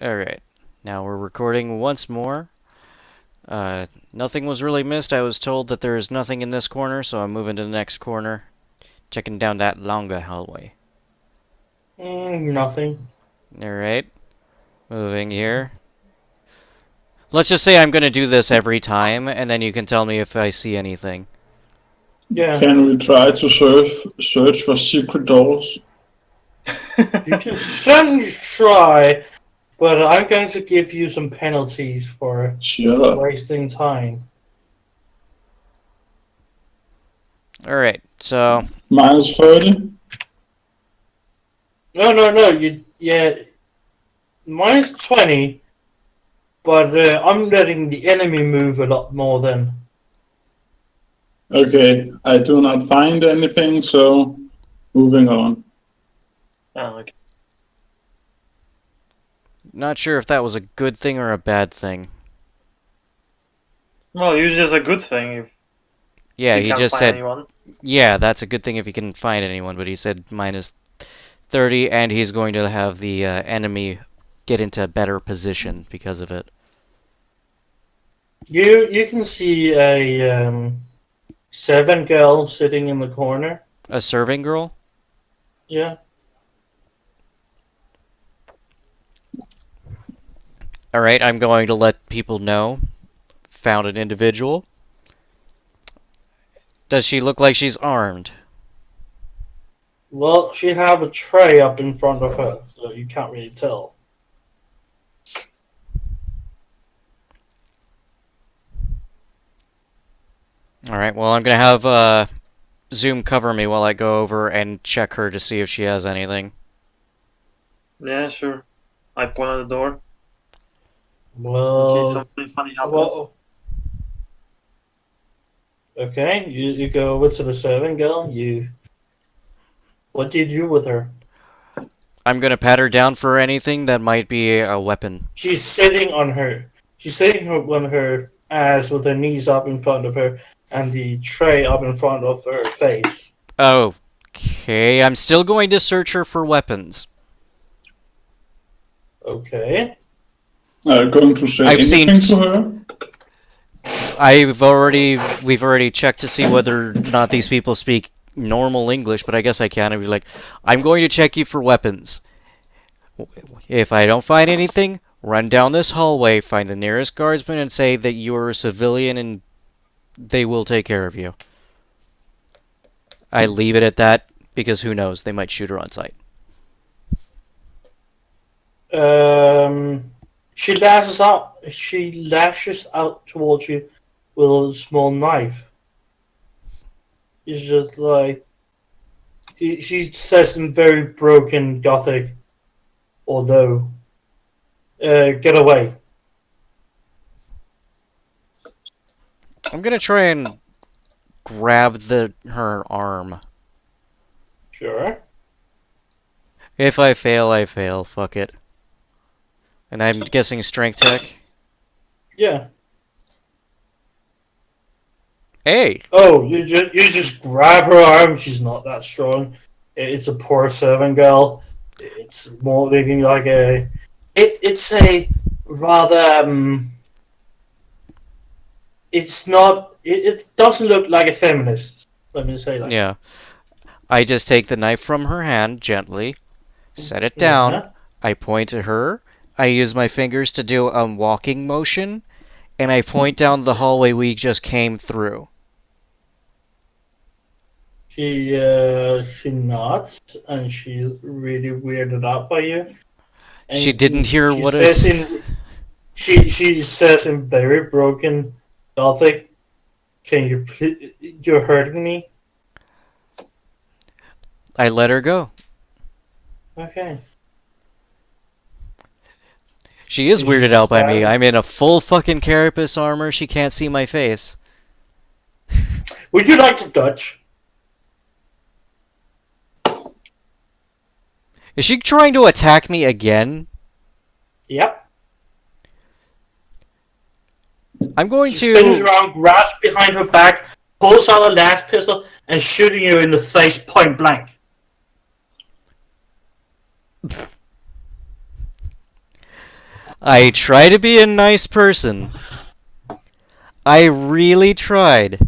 Alright. Now we're recording once more. Nothing was really missed. I was told that there is nothing in this corner, so I'm moving to the next corner. Checking down that longer hallway. Nothing. Alright. Moving here. Let's just say I'm gonna do this every time, and then you can tell me if I see anything. Yeah. Can we try to search for secret doors? You can certainly try, but I'm going to give you some penalties for Sure. wasting time. Alright, so... Minus 30? No. Minus 20, but I'm letting the enemy move a lot more than. Okay, I do not find anything, so moving on. Oh, okay. Not sure if that was a good thing or a bad thing. Well, usually it's a good thing if Yeah, you he can't just find said... anyone. Yeah, that's a good thing if he can find anyone, but he said minus 30, and he's going to have the enemy get into a better position because of it. You can see a 7 girl sitting in the corner. A serving girl? Yeah. Alright, I'm going to let people know. Found an individual. Does she look like she's armed? Well, she have a tray up in front of her, so you can't really tell. Alright, well, I'm going to have Zoom cover me while I go over and check her to see if she has anything. Yeah, sure. I point at the door in case Well, something funny happens. well, okay. You go over to the serving girl. What do you do with her? I'm going to pat her down for anything that might be a weapon. She's sitting on her. She's sitting on her ass with her knees up in front of her and the tray up in front of her face. Okay, I'm still going to search her for weapons. Okay. Are you going to say I've seen anything to her? We've already checked to see whether or not these people speak normal English, but I guess I can. I'd be like, I'm going to check you for weapons. If I don't find anything, run down this hallway, find the nearest guardsman, and say that you are a civilian, and they will take care of you. I leave it at that, because who knows, they might shoot her on sight. She lashes out. She lashes out towards you with a small knife. It's just like she says in very broken Gothic, although, get away. I'm gonna try and grab her arm. Sure. If I fail, I fail. Fuck it. And I'm guessing strength tech. Yeah. Hey! Oh, you just grab her arm. She's not that strong. It's a poor servant girl. It's more looking like a. It's a rather. It's not. It doesn't look like a feminist. Let me say that. Yeah. I just take the knife from her hand gently, set it down, Yeah. I point to her, I use my fingers to do a walking motion, and I point down the hallway we just came through. She nods and she's really weirded out by you. And She didn't hear she what says she says in very broken Gothic, "Can you please? You're hurting me." I let her go. Okay. She is Is weirded she out by me. stabbing? I'm in a full fucking carapace armor, she can't see my face. Would you like to touch? Is she trying to attack me again? Yep. I'm going She spins to... around, grabs behind her back, pulls out a last pistol, and shooting you in the face point blank. I try to be a nice person. I really tried.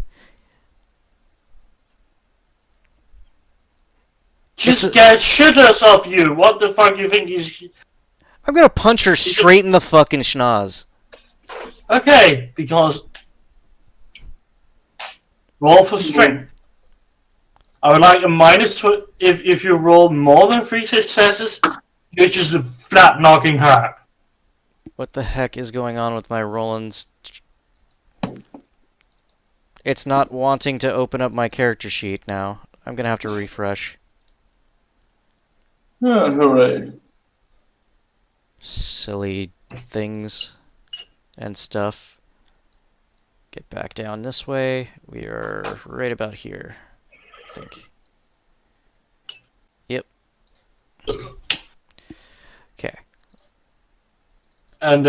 Just It's get shitters of you. What the fuck you think is... I'm gonna punch her straight in the fucking schnoz. Okay, because... Roll for strength. I would like a if you roll more than 3 successes, you're just flat knocking her. What the heck is going on with my Roland's? It's not wanting to open up my character sheet now. I'm gonna have to refresh. Hooray. Silly things and stuff. Get back down this way. We are right about here, I think. Yep. Okay. And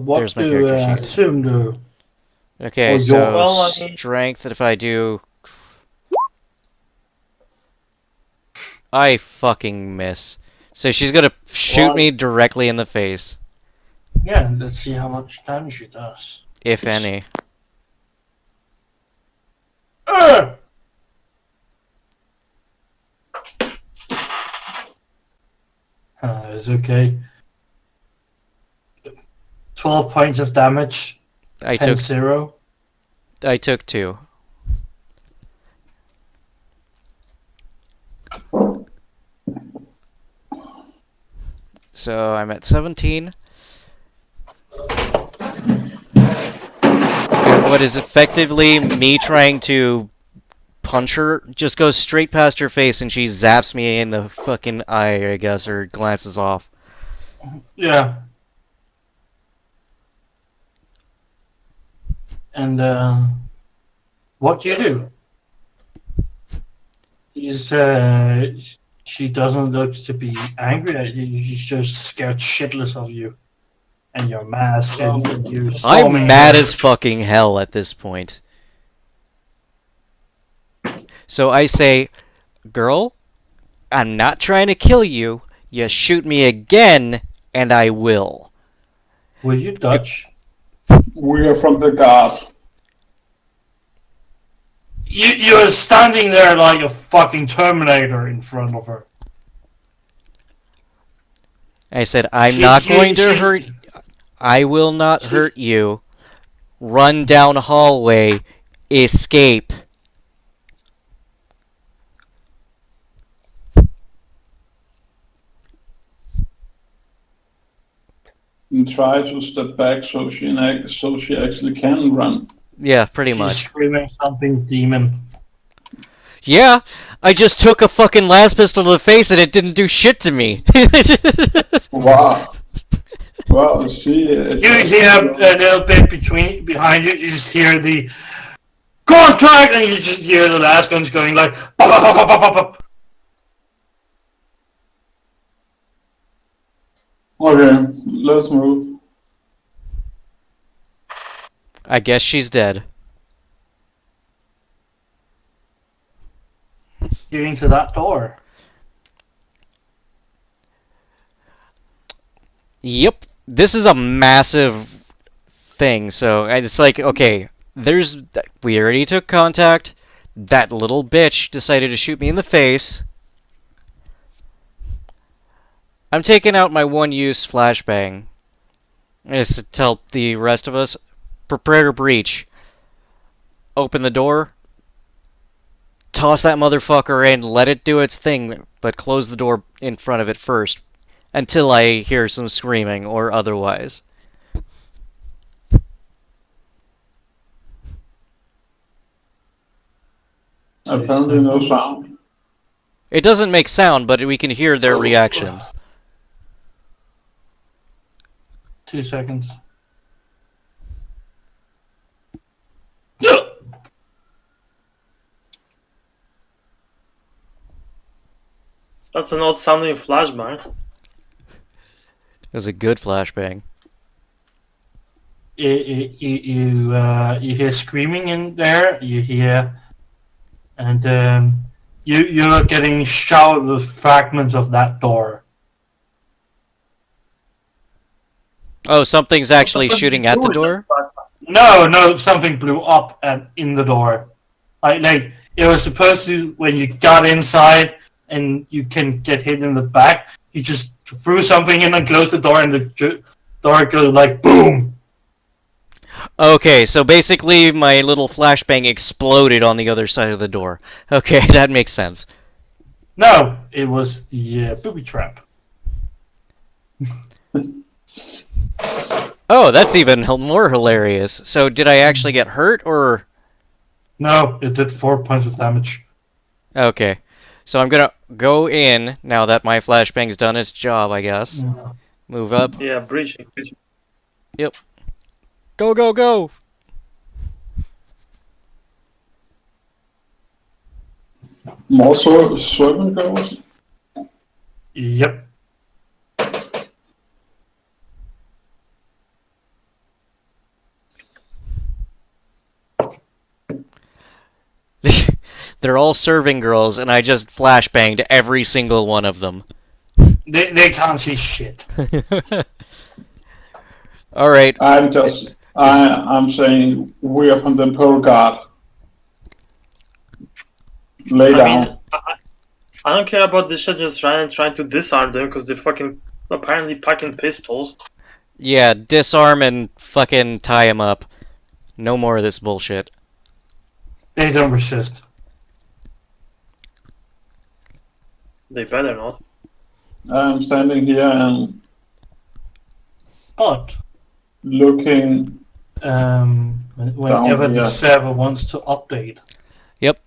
what There's my do character sheet. Zoom do? Okay, Or so your- Well, I mean- strength, if I do... I fucking miss. So she's gonna shoot Why? me directly in the face, Yeah, let's see how much damage it does. if any. Uh! It's okay. 12 points of damage. I Hence took 0. I took 2. So I'm at 17. And what is effectively me trying to punch her just goes straight past her face and she zaps me in the fucking eye, I guess, or glances off. Yeah. And what do you do? She doesn't look to be angry at you. She's just scared shitless of you and your mask and you storming. I'm mad as fucking hell at this point. So I say, girl, I'm not trying to kill you. You shoot me again, and I will. Will you dodge? We are from the guards. You're standing there like a fucking Terminator in front of her. I said, I'm She- not she- going to she- hurt. I will not she- hurt you. Run down hallway. Escape. And try to step back so she actually can run. Yeah, pretty She's much. screaming something demon. Yeah, I just took a fucking las pistol to the face and it didn't do shit to me. Wow. Well, see, You hear a little bit behind you. You just hear the contact, and you just hear the last guns going like. Pop, pop, pop, pop, pop, pop. Okay, let's move. I guess she's dead. You're into that door. Yep. This is a massive thing, so it's like, okay, we already took contact. That little bitch decided to shoot me in the face. I'm taking out my one-use flashbang. Just to tell the rest of us, prepare to breach. Open the door. Toss that motherfucker in, let it do its thing, but close the door in front of it first. Until I hear some screaming or otherwise. Apparently no sound. It doesn't make sound, but we can hear their reactions. 2 seconds. That's an odd sounding flashbang. It was a good flashbang. You hear screaming in there. You hear, and you're getting showered with fragments of that door. Oh, something's actually shooting at the door? No, something blew up in the door. Like it was supposed to when you got inside and you can get hit in the back. You just threw something in and closed the door, and the door goes like boom. Okay, so basically my little flashbang exploded on the other side of the door. Okay, that makes sense. No, it was the booby trap. Oh, that's even more hilarious. So did I actually get hurt, or... No, it did 4 points of damage. Okay. So I'm gonna go in, now that my flashbang's done its job, I guess. Move up. Yeah, breaching. Yep. Go, go, go! More servant girls? Yep. They're all serving girls, and I just flashbanged every single one of them. They can't see shit. Alright. I'm saying we are from the Pole Guard. Lay down. I don't care about this shit, just trying to disarm them because they're fucking apparently packing pistols. Yeah, disarm and fucking tie him up. No more of this bullshit. They don't resist. They better not. I'm standing here and But looking. whenever the server wants to update. Yep.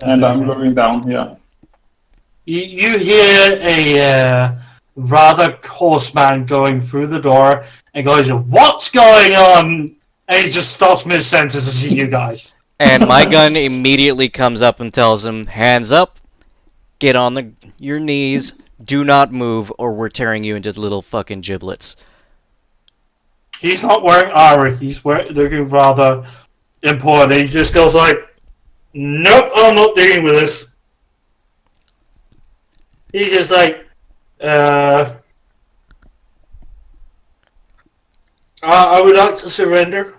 And I'm looking down here. You hear a rather coarse man going through the door and goes, "What's going on?" And he just stops mid-sentence to see you guys. And my gun immediately comes up and tells him, hands up, get on your knees, do not move, or we're tearing you into little fucking giblets. He's not wearing armor. He's looking rather important. He just goes like, "Nope, I'm not dealing with this." He's just like, I would like to surrender.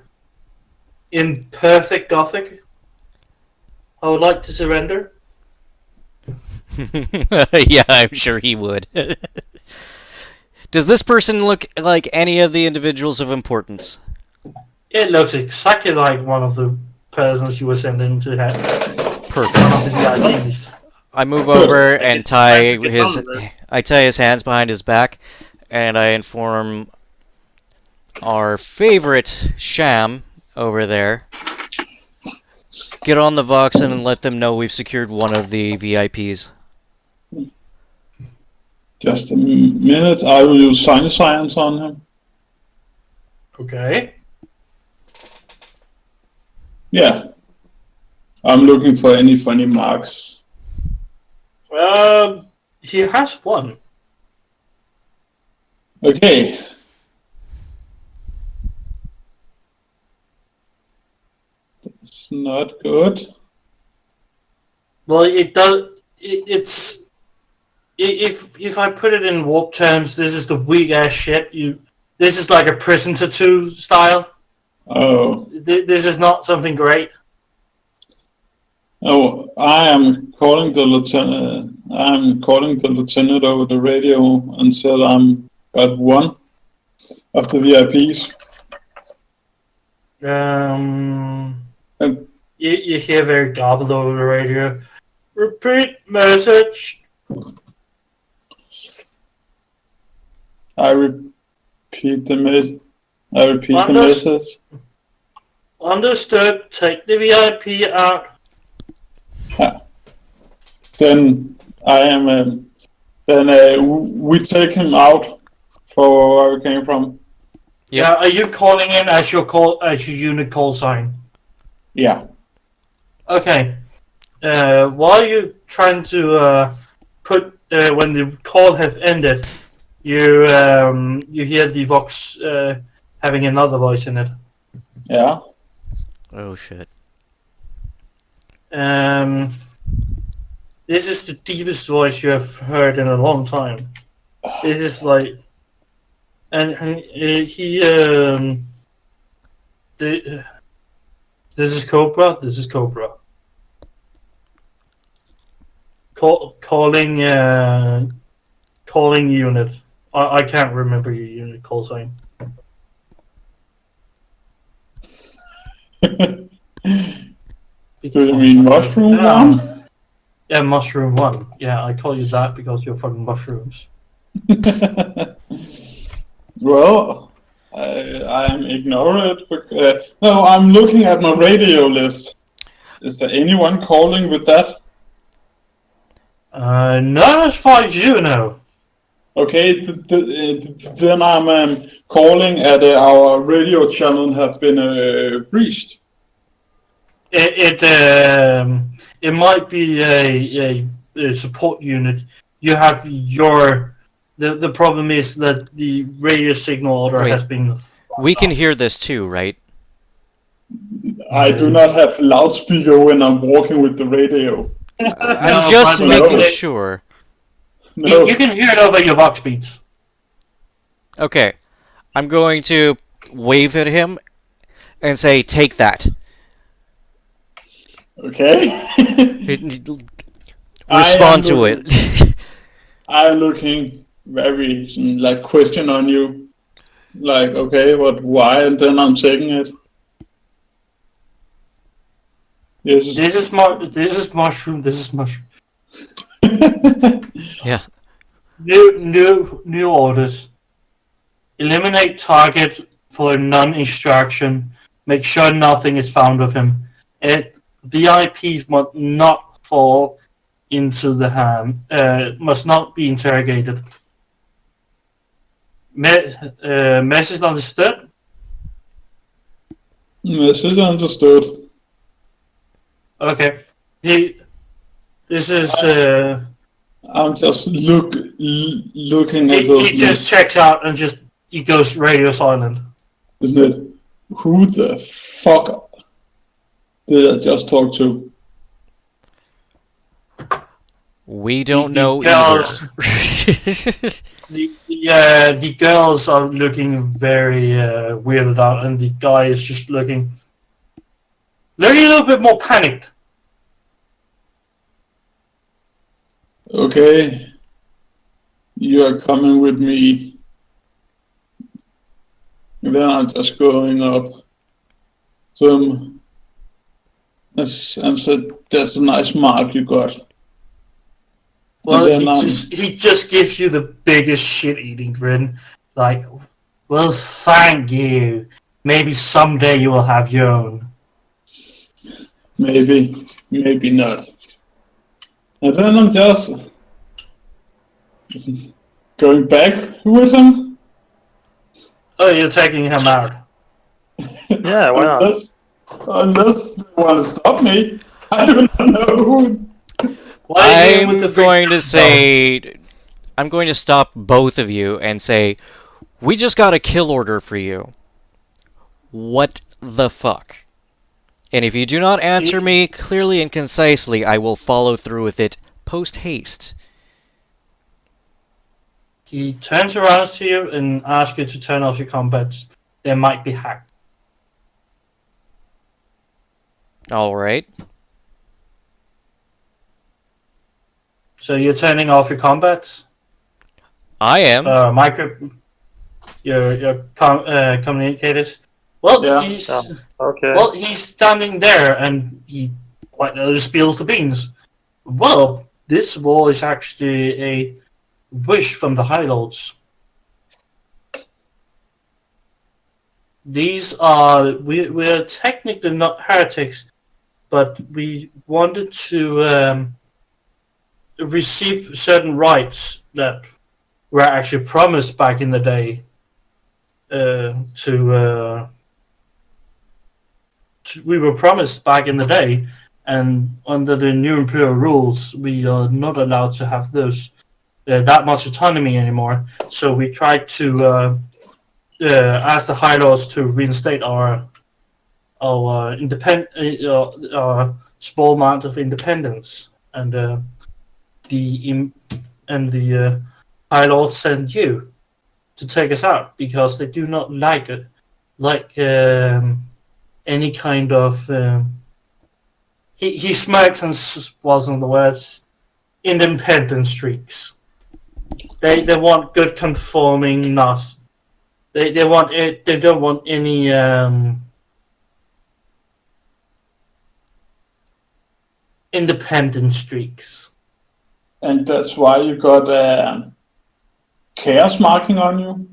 In perfect Gothic. I would like to surrender. Yeah, I'm sure he would. Does this person look like any of the individuals of importance? It looks exactly like one of the persons you were sending to have. Perfect. One of the VIPs. I move over and I tie his hands behind his back, and I inform our favorite Sham over there. Get on the Voxen and let them know we've secured one of the VIPs. Just a minute, I will use science on him. Okay. Yeah. I'm looking for any funny marks. He has one. Okay. That's not good. Well, it does. It's if I put it in warp terms, this is the weak ass shit. This is like a prison tattoo style. Oh. This is not something great. Oh, I am calling the lieutenant. I'm calling the lieutenant over the radio and said I'm at one of the VIPs. You hear very garbled over the radio. Repeat message. I repeat the message. Understood. Take the VIP out. Then I am. We take him out for where we came from. Yep. Yeah. Are you calling in as your unit call sign? Yeah. Okay. While you're trying to put when the call has ended, you hear the Vox having another voice in it. Yeah. Oh shit. This is the deepest voice you have heard in a long time. This is like, and he the, this is Cobra. This is Cobra. Calling unit. I can't remember your unit call sign. Do you mean Mushroom One? Yeah, Mushroom One. Yeah, I call you that because you're fucking mushrooms. Well, I am ignorant. No, I'm looking at my radio list. Is there anyone calling with that? Not as far as you know. Okay, then I'm calling at our radio channel have been breached. It might be a support unit. You have your the problem is that the radio signal order Wait. has been. We can hear this too, right? I do not have loudspeaker when I'm walking with the radio. I'm No, just but making no. sure. No. You can hear it over your box beats. Okay. I'm going to wave at him and say, take that. Okay. Respond to it. I'm looking very like question on you. Like, okay, why? And then I'm taking it. Yes. This is mushroom. This is mushroom. Yeah. New orders. Eliminate target for non-extraction. Make sure nothing is found of him. VIPs must not fall into the hand. Must not be interrogated. Message understood? Message understood. Okay. This is. I'm just looking at He those. just checks out and he goes radio silent. Isn't it? Who the fuck did I just talk to? We don't The know girls- either. The girls are looking very weirded out, and the guy is just looking a little bit more panicked. Okay. You are coming with me. And then I'm just going up to him and said, that's a nice mark you got. Well, And then he just gives you the biggest shit-eating grin, like, well, thank you. Maybe someday you will have your own. maybe not. And then I'm just going back with him. Oh, you're taking him out. Yeah, why not? Unless they want to stop me. I do not know who. Why are you with the I'm going to say, I'm going to stop both of you and say, we just got a kill order for you. What the fuck? And if you do not answer me clearly and concisely, I will follow through with it post haste. He turns around to you and asks you to turn off your combats. They might be hacked. Alright. So you're turning off your combats? I am. Your communicators. Well, Yeah. Okay. he's standing there and he quite literally spills the beans. Well, this wall is actually a wish from the High Lords. These are we're technically not heretics, but we wanted to receive certain rights that were actually promised back in the day we were promised back in the day, and under the new imperial rules, we are not allowed to have those that much autonomy anymore. So we tried to ask the High Lords to reinstate our small amount of independence, and the High Lords sent you. to take us out because they do not like it, any kind of. He smirks and was on the words, independent streaks. They want good conforming NOS. They want it. They don't want any independent streaks. And that's why you got chaos marking on you?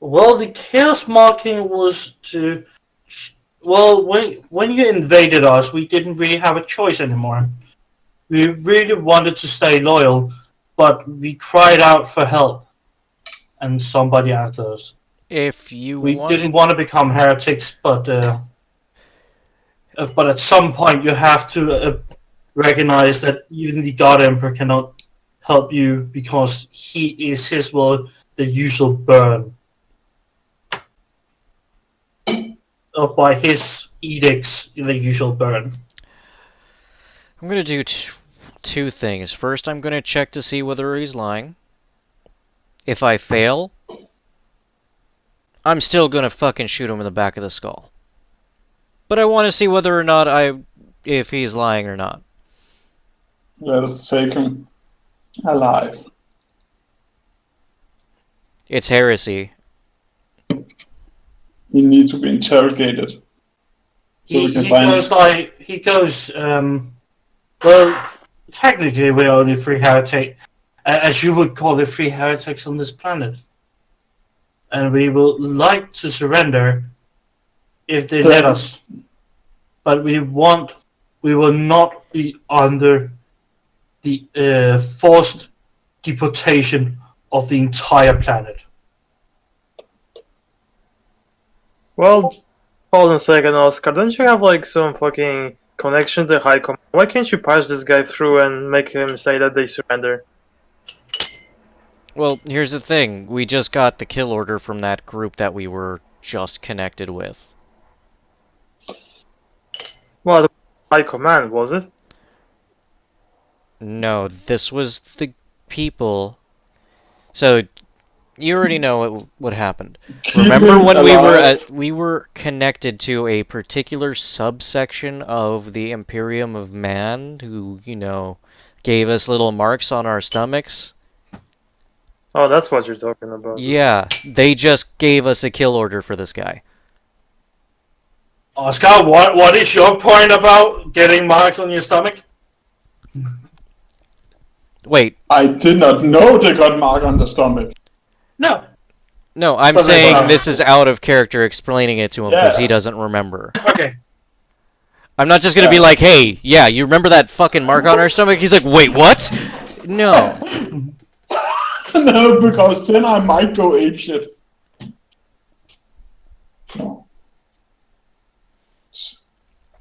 Well, the chaos marking was to. Well, when you invaded us, we didn't really have a choice anymore. We really wanted to stay loyal, but we cried out for help, and somebody asked us. If you We wanted, didn't want to become heretics, but at some point you have to recognize that even the God Emperor cannot help you because he is his will, the usual burn. Or by his edicts, the usual burn. I'm gonna do two things. First, I'm gonna check to see whether he's lying. If I fail, I'm still gonna fucking shoot him in the back of the skull. But I want to see whether or not if he's lying or not. Let us take him alive. It's heresy. He needs to be interrogated. So we can find He goes, well, technically we're only free heretics, as you would call it, free heretics on this planet. And we will like to surrender if they let us. But we will not be under the forced deportation of the entire planet. Well, hold on a second, Oscar. Don't you have like some fucking connection to High Command? Why can't you push this guy through and make him say that they surrender? Well, here's the thing. We just got the kill order from that group that we were just connected with. Well, the High Command, was it? No, this was the people. So, you already know what happened. Remember when we were connected to a particular subsection of the Imperium of Man who, gave us little marks on our stomachs? Oh, that's what you're talking about. Yeah, they just gave us a kill order for this guy. Oscar, what is your point about getting marks on your stomach? Wait. I did not know they got mark on the stomach. No. No, I'm saying this is out of character explaining it to him because he doesn't remember. Okay. I'm not just gonna be like, hey, yeah, you remember that fucking mark on our stomach? He's like, wait, what? No. No, because then I might go apeshit. No.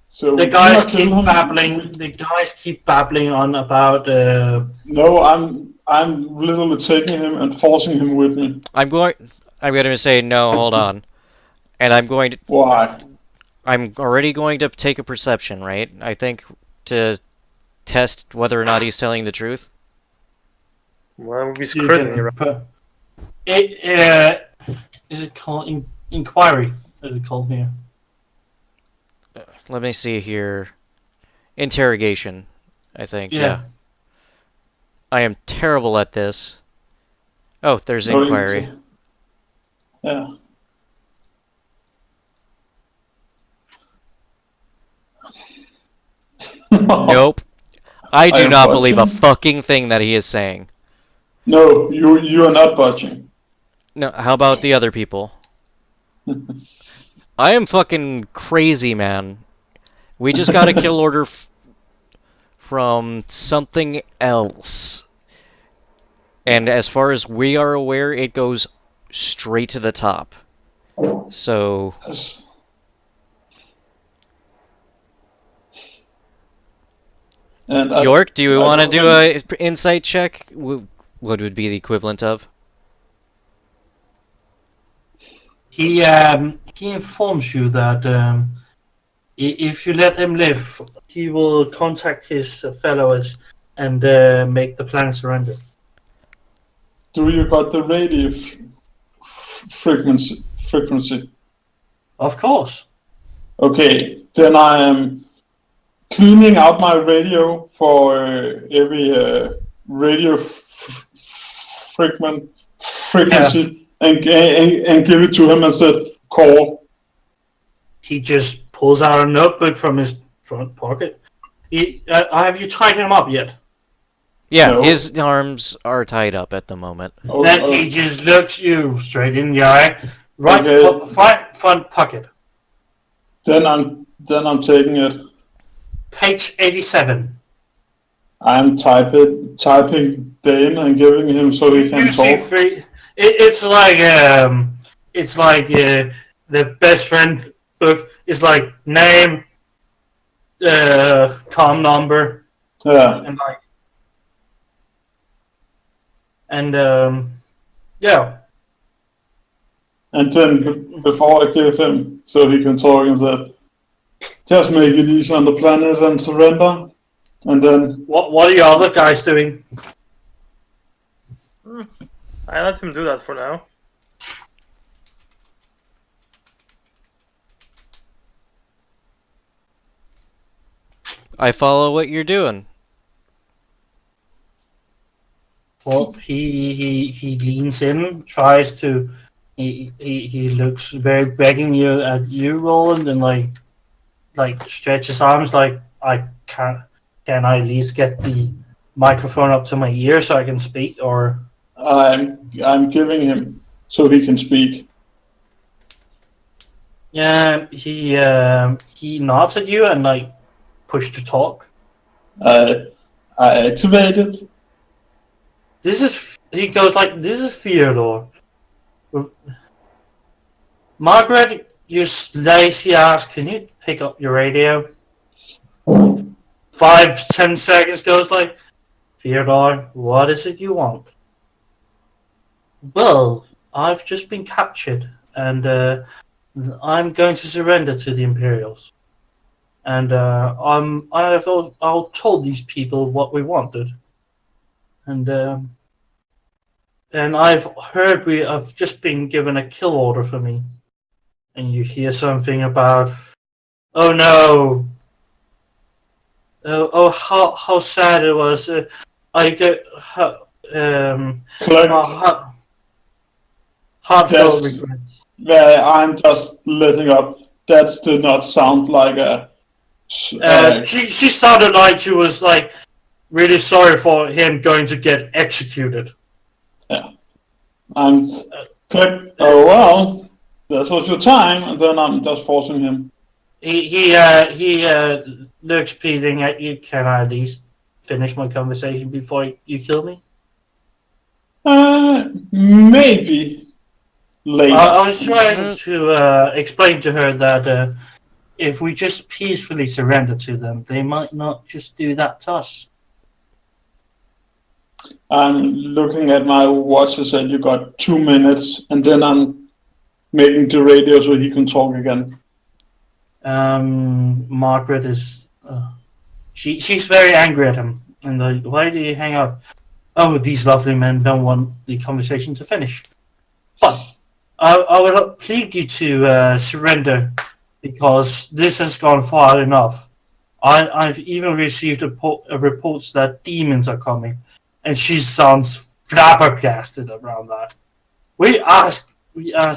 So the guys keep babbling. The guys keep babbling on about. No, I'm literally taking him and forcing him with me. I'm going to say no. Hold on, and I'm going to. Why? I'm already going to take a perception, right? I think to test whether or not he's telling the truth. Well, we scrutiny, right? Is it called inquiry? Is it called here? Let me see here. Interrogation, I think. Yeah. I am terrible at this. Oh, there's inquiry. Yeah. Nope. I do not believe a fucking thing that he is saying. No, you are not budging. No, how about the other people? I am fucking crazy, man. We just got a kill order from something else. And as far as we are aware, it goes straight to the top. So... And York, do you want to do a insight check? What would be the equivalent of? He informs you that if you let him live, he will contact his fellows and make the plan surrender. Do you got the radio frequency. Of course. Okay, then I am cleaning out my radio for every radio frequency and give it to him and said, call. He just pulls out a notebook from his front pocket. Have you tied him up yet? Yeah, No. his arms are tied up at the moment. Then he just looks you straight in the eye. Right, Okay. front pocket. Then I'm taking it. Page 87. I'm typing Dane and giving him so he can You see talk. three. It's like the best friend book. It's like name, com number, Yeah. yeah. And then before I give him so he can talk and said, just make it easy on the planet and surrender. And then What are your other guys doing? I let him do that for now. I follow what you're doing. Well, he leans in, tries to. He looks very begging you at you, Roland, and like stretch his arms like I can't. Can I at least get the microphone up to my ear so I can speak? Or I'm giving him so he can speak. yeah, he nods at you and like push to talk. I activated. He goes like, this is Theodore. Margaret, you lazy ass, can you pick up your radio? 5-10 seconds goes like, Theodore, what is it you want? Well, I've just been captured, and I'm going to surrender to the Imperials. And I've told these people what we wanted. And I've heard I've just been given a kill order for me. And you hear something about, oh no, how sad it was. I get heartfelt regrets. I'm just letting up. That did not sound like a. She sounded like she was like really sorry for him going to get executed. Yeah. I'm click. Oh well, that was your time, and then I'm just forcing him. He looks pleading at you. Can I at least finish my conversation before you kill me? Maybe later. I was trying to explain to her that if we just peacefully surrender to them, they might not just do that to us. I'm looking at my watch and said you got 2 minutes, and then I'm making the radio so he can talk again. Margaret is she's very angry at him, and like, why do you hang up? Oh, these lovely men don't want the conversation to finish. But I would plead you to surrender, because this has gone far enough. I've even received reports that demons are coming, and she sounds flabbergasted around that. We ask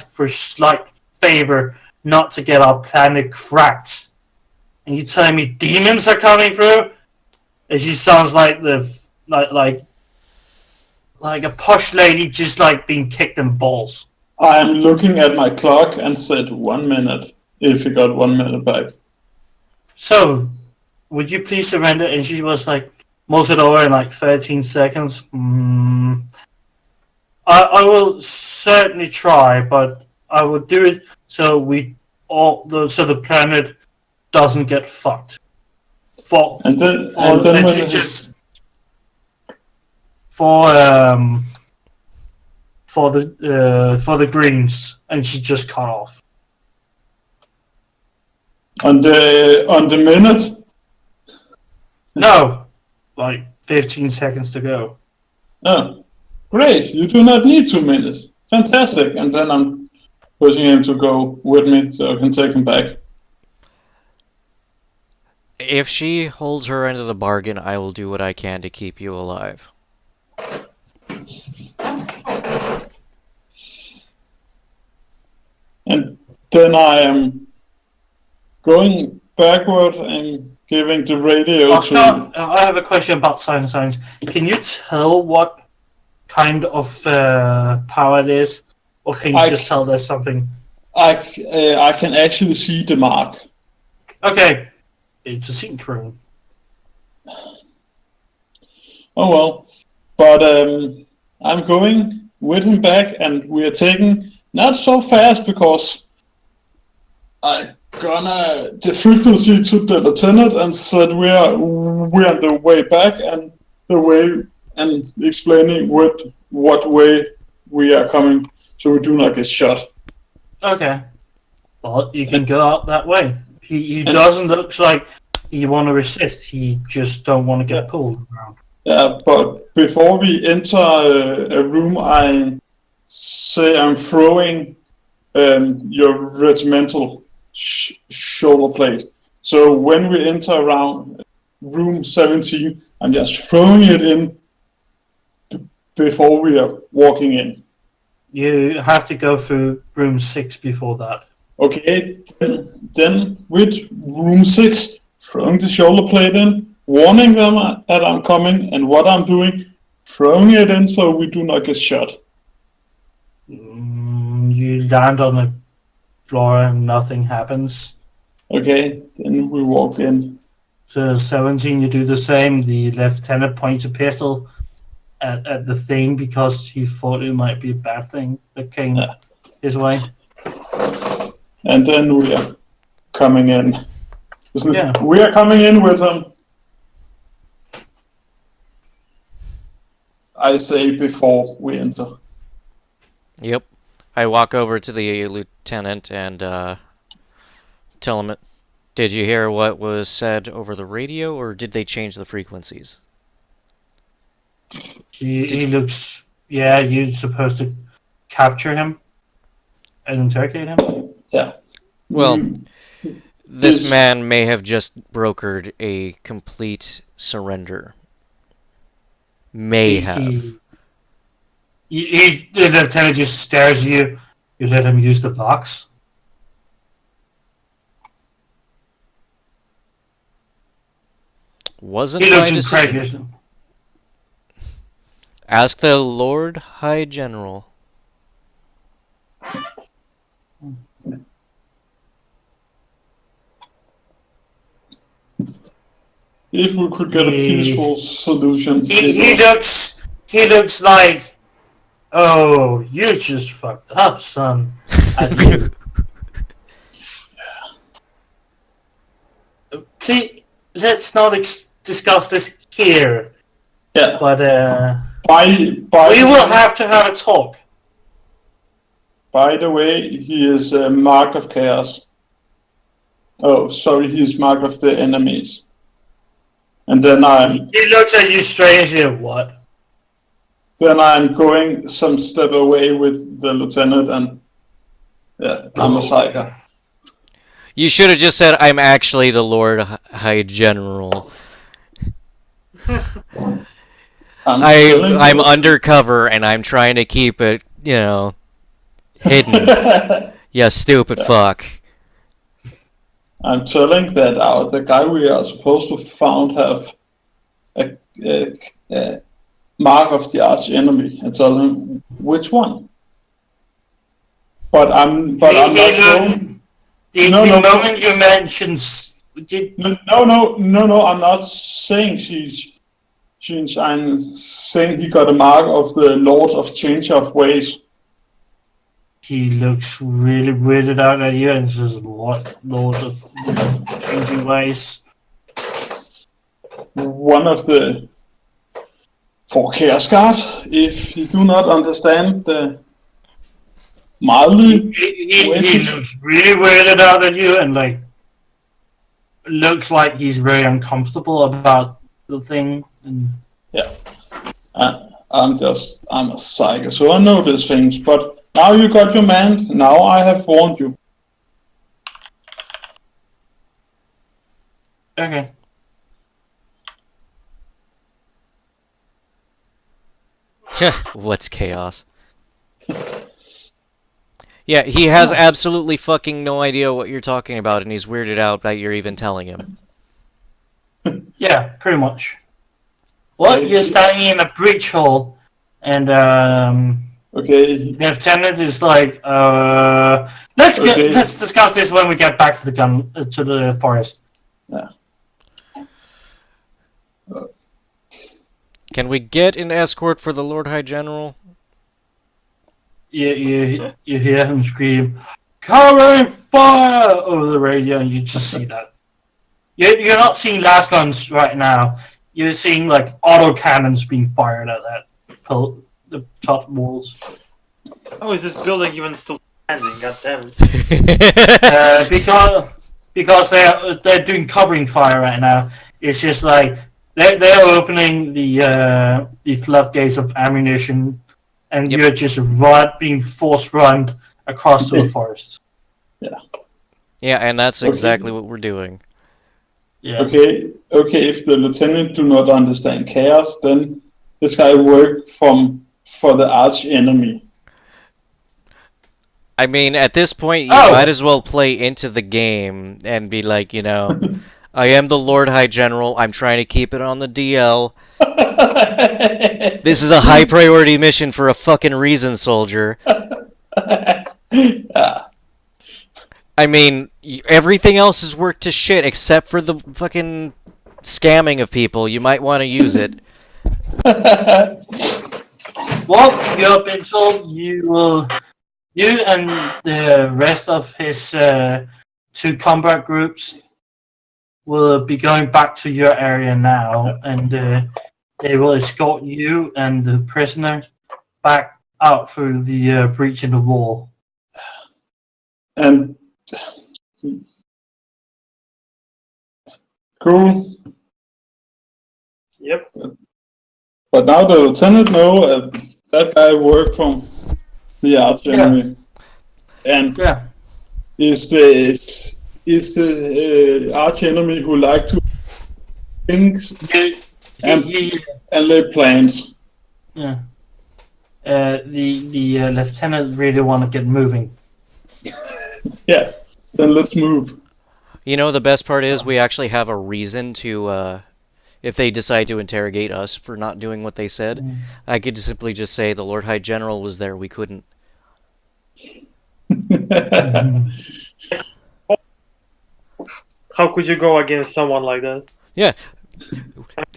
for slight favor not to get our planet cracked, and you telling me demons are coming through? And she sounds like like a posh lady just like being kicked in the balls. I'm looking at my clock and said 1 minute. If you got 1 minute back. So, would you please surrender? And she was like, most it over in like 13 seconds. I will certainly try, but I will do it so so the planet doesn't get fucked. For the greens, and she just cut off. On the minute? No, like 15 seconds to go. Oh, great! You do not need 2 minutes. fantastic. And then I'm pushing him to go with me so I can take him back. If she holds her end of the bargain, I will do what I can to keep you alive. And then I am going backward and giving the radio Oscar, to... I have a question about signs. Can you tell what kind of power it is? Or can you just tell there's something? I can actually see the mark. Okay. It's a synchro. Oh well. But I'm going with him back, and we are taking not so fast because I gonna the frequency to the lieutenant and said we're on the way back and the way and explaining what way we are coming so we do not get shot. Okay. Well, you can go out that way. He doesn't look like he want to resist. He just don't want to get pulled around. Yeah, but before we enter a room, I say I'm throwing your regimental shoulder plate. So when we enter around room 17, I'm just throwing it in before we are walking in. You have to go through room 6 before that. Okay, then with room 6, throwing the shoulder plate in, warning them that I'm coming and what I'm doing, throwing it in so we do not get shot. You land on the floor and nothing happens. Okay, then we walk in. To 17, you do the same. The lieutenant points a pistol at the thing because he thought it might be a bad thing that came his way. And then we are coming in. Yeah. We are coming in with them. I say before we enter. Yep. I walk over to the lieutenant and tell him, did you hear what was said over the radio, or did they change the frequencies? He looks... Yeah, you're supposed to capture him and interrogate him? Yeah. Well, this man may have just brokered a complete surrender. May have. The lieutenant just stares at you. You let him use the Vox. Wasn't He my looks decision. incredulous. Ask the Lord High General. If we could get a peaceful solution. He looks like, oh, you just fucked up, son. Please, let's not discuss this here. Yeah. But we will have to have a talk. By the way, he is a mark of chaos. Oh, sorry, he is mark of the enemies. And then He looks at you strangely. What? Then I'm going some step away with the lieutenant, and I'm a psycho. You should have just said, I'm actually the Lord High General. I'm undercover, and I'm trying to keep it, hidden. You stupid fuck. I'm telling that the guy we are supposed to found have a mark of the arch enemy, and tell him which one. But I'm not going. The moment you mentioned, No, I'm not saying I'm saying he got a mark of the Lord of Change of Ways. He looks really weirded out at you and says, what Lord of Changing Ways? One of the four Chaos Guards, if you do not understand the mildly. He looks really weirded out at you and looks like he's very uncomfortable about the thing. Yeah. I'm a psycho, so I know these things, but Now you got your man. Now I have warned you. Okay. What's chaos? Yeah, he has absolutely fucking no idea what you're talking about, and he's weirded out that you're even telling him. Yeah, pretty much. Well, you're standing in a breach hole, and Okay. the lieutenant is like, Okay. let's discuss this when we get back to the forest. Yeah. Can we get an escort for the Lord High General? You hear him scream, "Covering fire!" over the radio, and you just see that. You're not seeing las guns right now. You're seeing like auto cannons being fired at the top walls. Oh, is this building even still standing? God damn it. Because they're doing covering fire right now. It's just like they're opening the floodgates of ammunition, and Yep. you're just being force run across to the forest. Yeah. Yeah, and that's exactly what we're doing. Yeah. Okay. If the lieutenant do not understand chaos, then this guy work for the arch enemy. I mean, at this point, you Oh! might as well play into the game and be like, I am the Lord High General. I'm trying to keep it on the DL. This is a high priority mission for a fucking reason, soldier. Yeah. I mean, everything else is worked to shit except for the fucking scamming of people. You might want to use it. Well, you have been told you and the rest of his two combat groups will be going back to your area now, and they will escort you and the prisoner back out through the breach in the wall. And cool. Yep. But now the lieutenant know that guy worked from the arch enemy, and Yeah. is the arch enemy who like to things and lay plans. Yeah. The lieutenant really want to get moving. Yeah. Then let's move. You know, the best part is we actually have a reason to, if they decide to interrogate us for not doing what they said, I could simply just say the Lord High General was there, we couldn't. How could you go against someone like that? Yeah.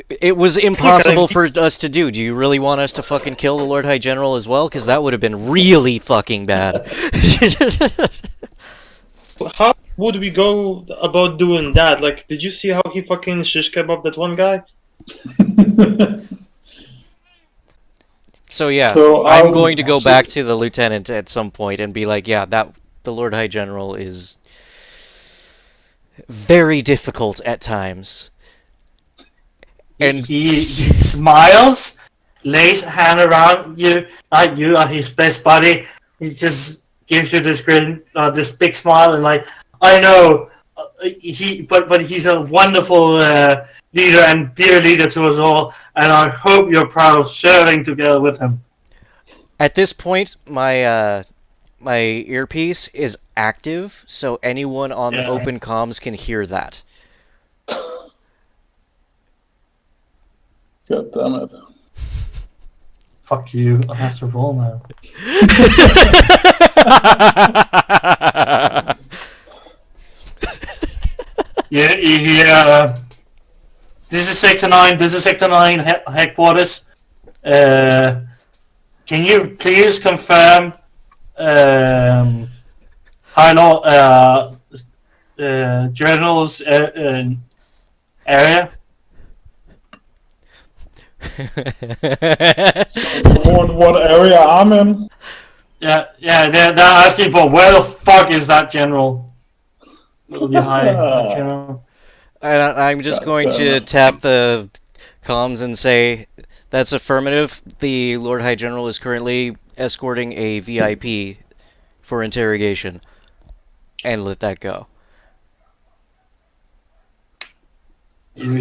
It was impossible for us to do. Do you really want us to fucking kill the Lord High General as well? Because that would have been really fucking bad. How would we go about doing that? Like, did you see how he fucking shish kebabbed that one guy? So yeah, So, I'm going to go back to the lieutenant at some point and be like, yeah, the Lord High General is very difficult at times. And he smiles, lays a hand around you, like you are his best buddy. He just gives you this grin, this big smile, and like, I know, but he's a wonderful leader and dear leader to us all, and I hope you're proud of serving together with him. At this point, my my earpiece is active, so anyone on open comms can hear that. God damn it. Fuck you, I have to roll now. Yeah, this is Sector 9, headquarters. Can you please confirm High Lord Journal's area? What area I'm in? Yeah, they're asking for where the fuck is that general? The high general. And I'm just going to tap the comms and say, that's affirmative. The Lord High General is currently escorting a VIP for interrogation, and let that go. You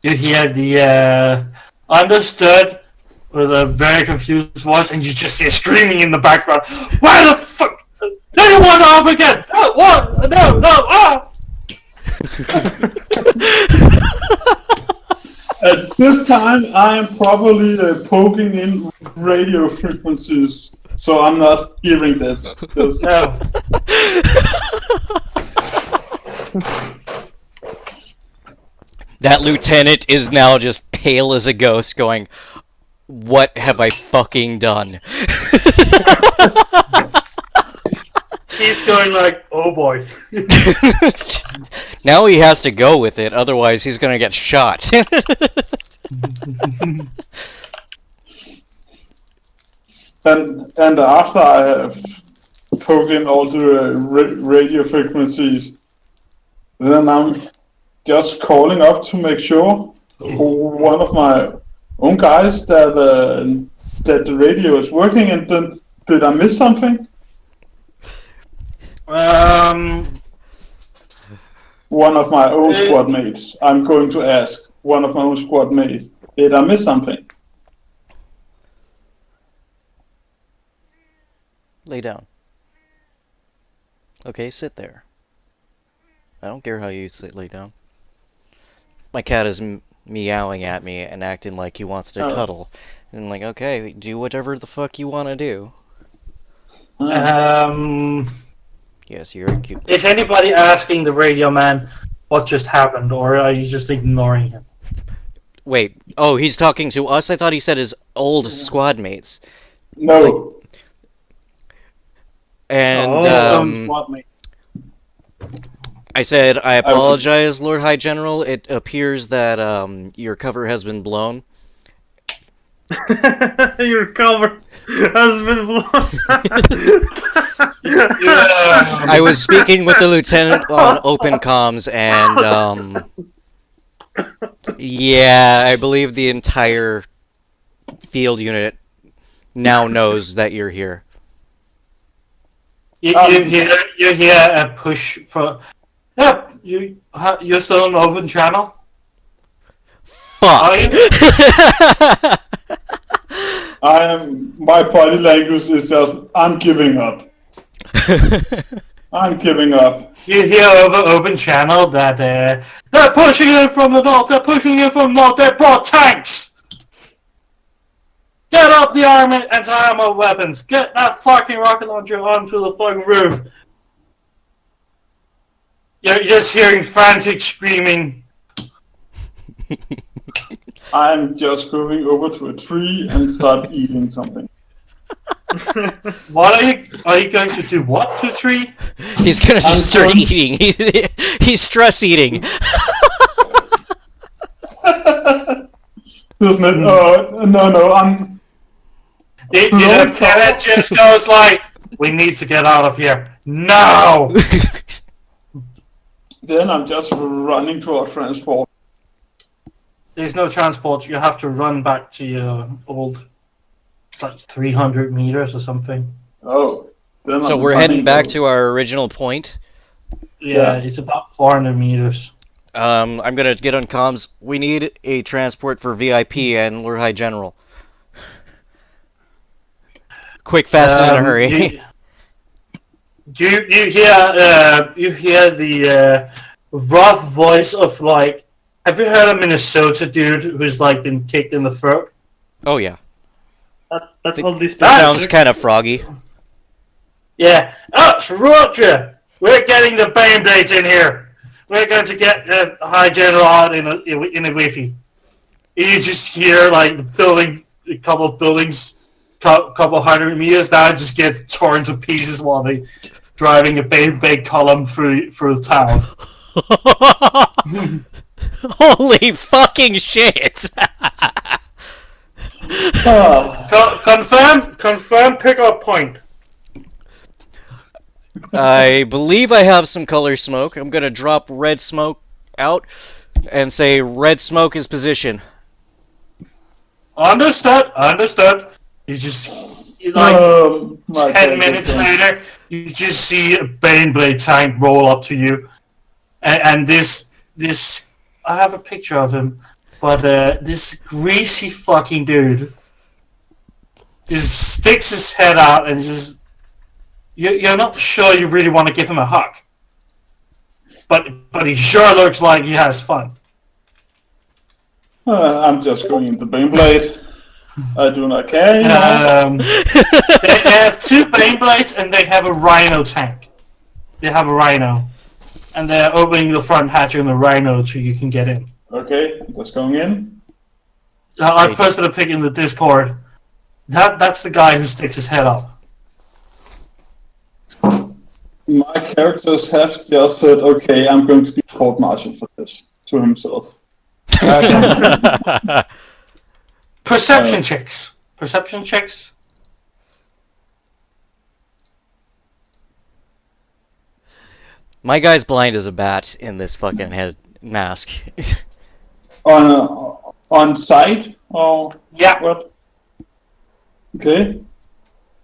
hear the understood with a very confused voice, and you just hear screaming in the background. Why the fuck? Do you want to off again? What? No, ah! At this time, I am probably poking in radio frequencies, so I'm not hearing this. No. That lieutenant is now just pale as a ghost, going, "What have I fucking done?" He's going like, oh boy. Now he has to go with it, otherwise he's gonna get shot. And after I have poked in all the radio frequencies, then I'm just calling up to make sure one of my own guys that the radio is working. And then, did I miss something? One of my own squad mates. I'm going to ask one of my own squad mates. Did I miss something? Lay down. Okay, sit there. I don't care how you sit, lay down. My cat is meowing at me and acting like he wants to cuddle. And I'm like, okay, do whatever the fuck you want to do. Yes, you're cute. Is anybody asking the radio man what just happened, or are you just ignoring him? Wait, oh, he's talking to us? I thought he said his old squad mates. No. And, Squad mate. I said, I apologize, Lord High General. It appears that, your cover has been blown. Your cover has been blown. I was speaking with the lieutenant on open comms, and, yeah, I believe the entire field unit now knows that you're here. You hear a push for... Yep, you're still on open channel? Fuck! My body language is just, I'm giving up. I'm giving up. You hear over open channel that they're pushing in from the north, they're pushing in from the north, they brought tanks! Get up the army and armor weapons! Get that fucking rocket launcher onto the fucking roof! You're just hearing frantic screaming. I'm just going over to a tree and start eating something. What are you going to do? What to tree? He's gonna just start eating. He's stress eating. Isn't it? No, I'm... The lieutenant just goes like, we need to get out of here. Now! Then I'm just running to our transport. There's no transport. You have to run back to your old... It's like 300 meters or something. Oh. Then So I'm we're heading running back those. to our original point. Yeah, it's about 400 meters. I'm gonna get on comms. We need a transport for VIP and Lord High General. Quick, fast, and in a hurry. You hear the rough voice of like, have you heard a Minnesota dude who's like been kicked in the throat? Oh yeah. That's all this. That sounds kind of froggy. Yeah. Oh, it's Roger! We're getting the Band-Aids in here. We're going to get the High General out in a Wi-Fi. You just hear like the building, a couple of buildings, couple hundred meters down, just get torn to pieces while they driving a big column through the town. Holy fucking shit! Confirm pickup point. I believe I have some color smoke. I'm gonna drop red smoke out and say red smoke is position. Understood. My 10 minutes later, you just see a Baneblade tank roll up to you, and this I have a picture of him, but this greasy fucking dude just sticks his head out and just you're not sure you really want to give him a hug, but he sure looks like he has fun. I'm just going into Baneblade. I do not care anymore. They have 2 Baneblades and they have a Rhino tank. They have a Rhino. And they're opening the front hatch in the Rhino so you can get in. Okay, just going in. I posted a pic in the Discord. That's the guy who sticks his head up. My characters have just said, okay, I'm going to be court-martialed for this, to himself. Perception checks. Perception checks. My guy's blind as a bat in this fucking head mask. On site? Or Yeah. what? Okay.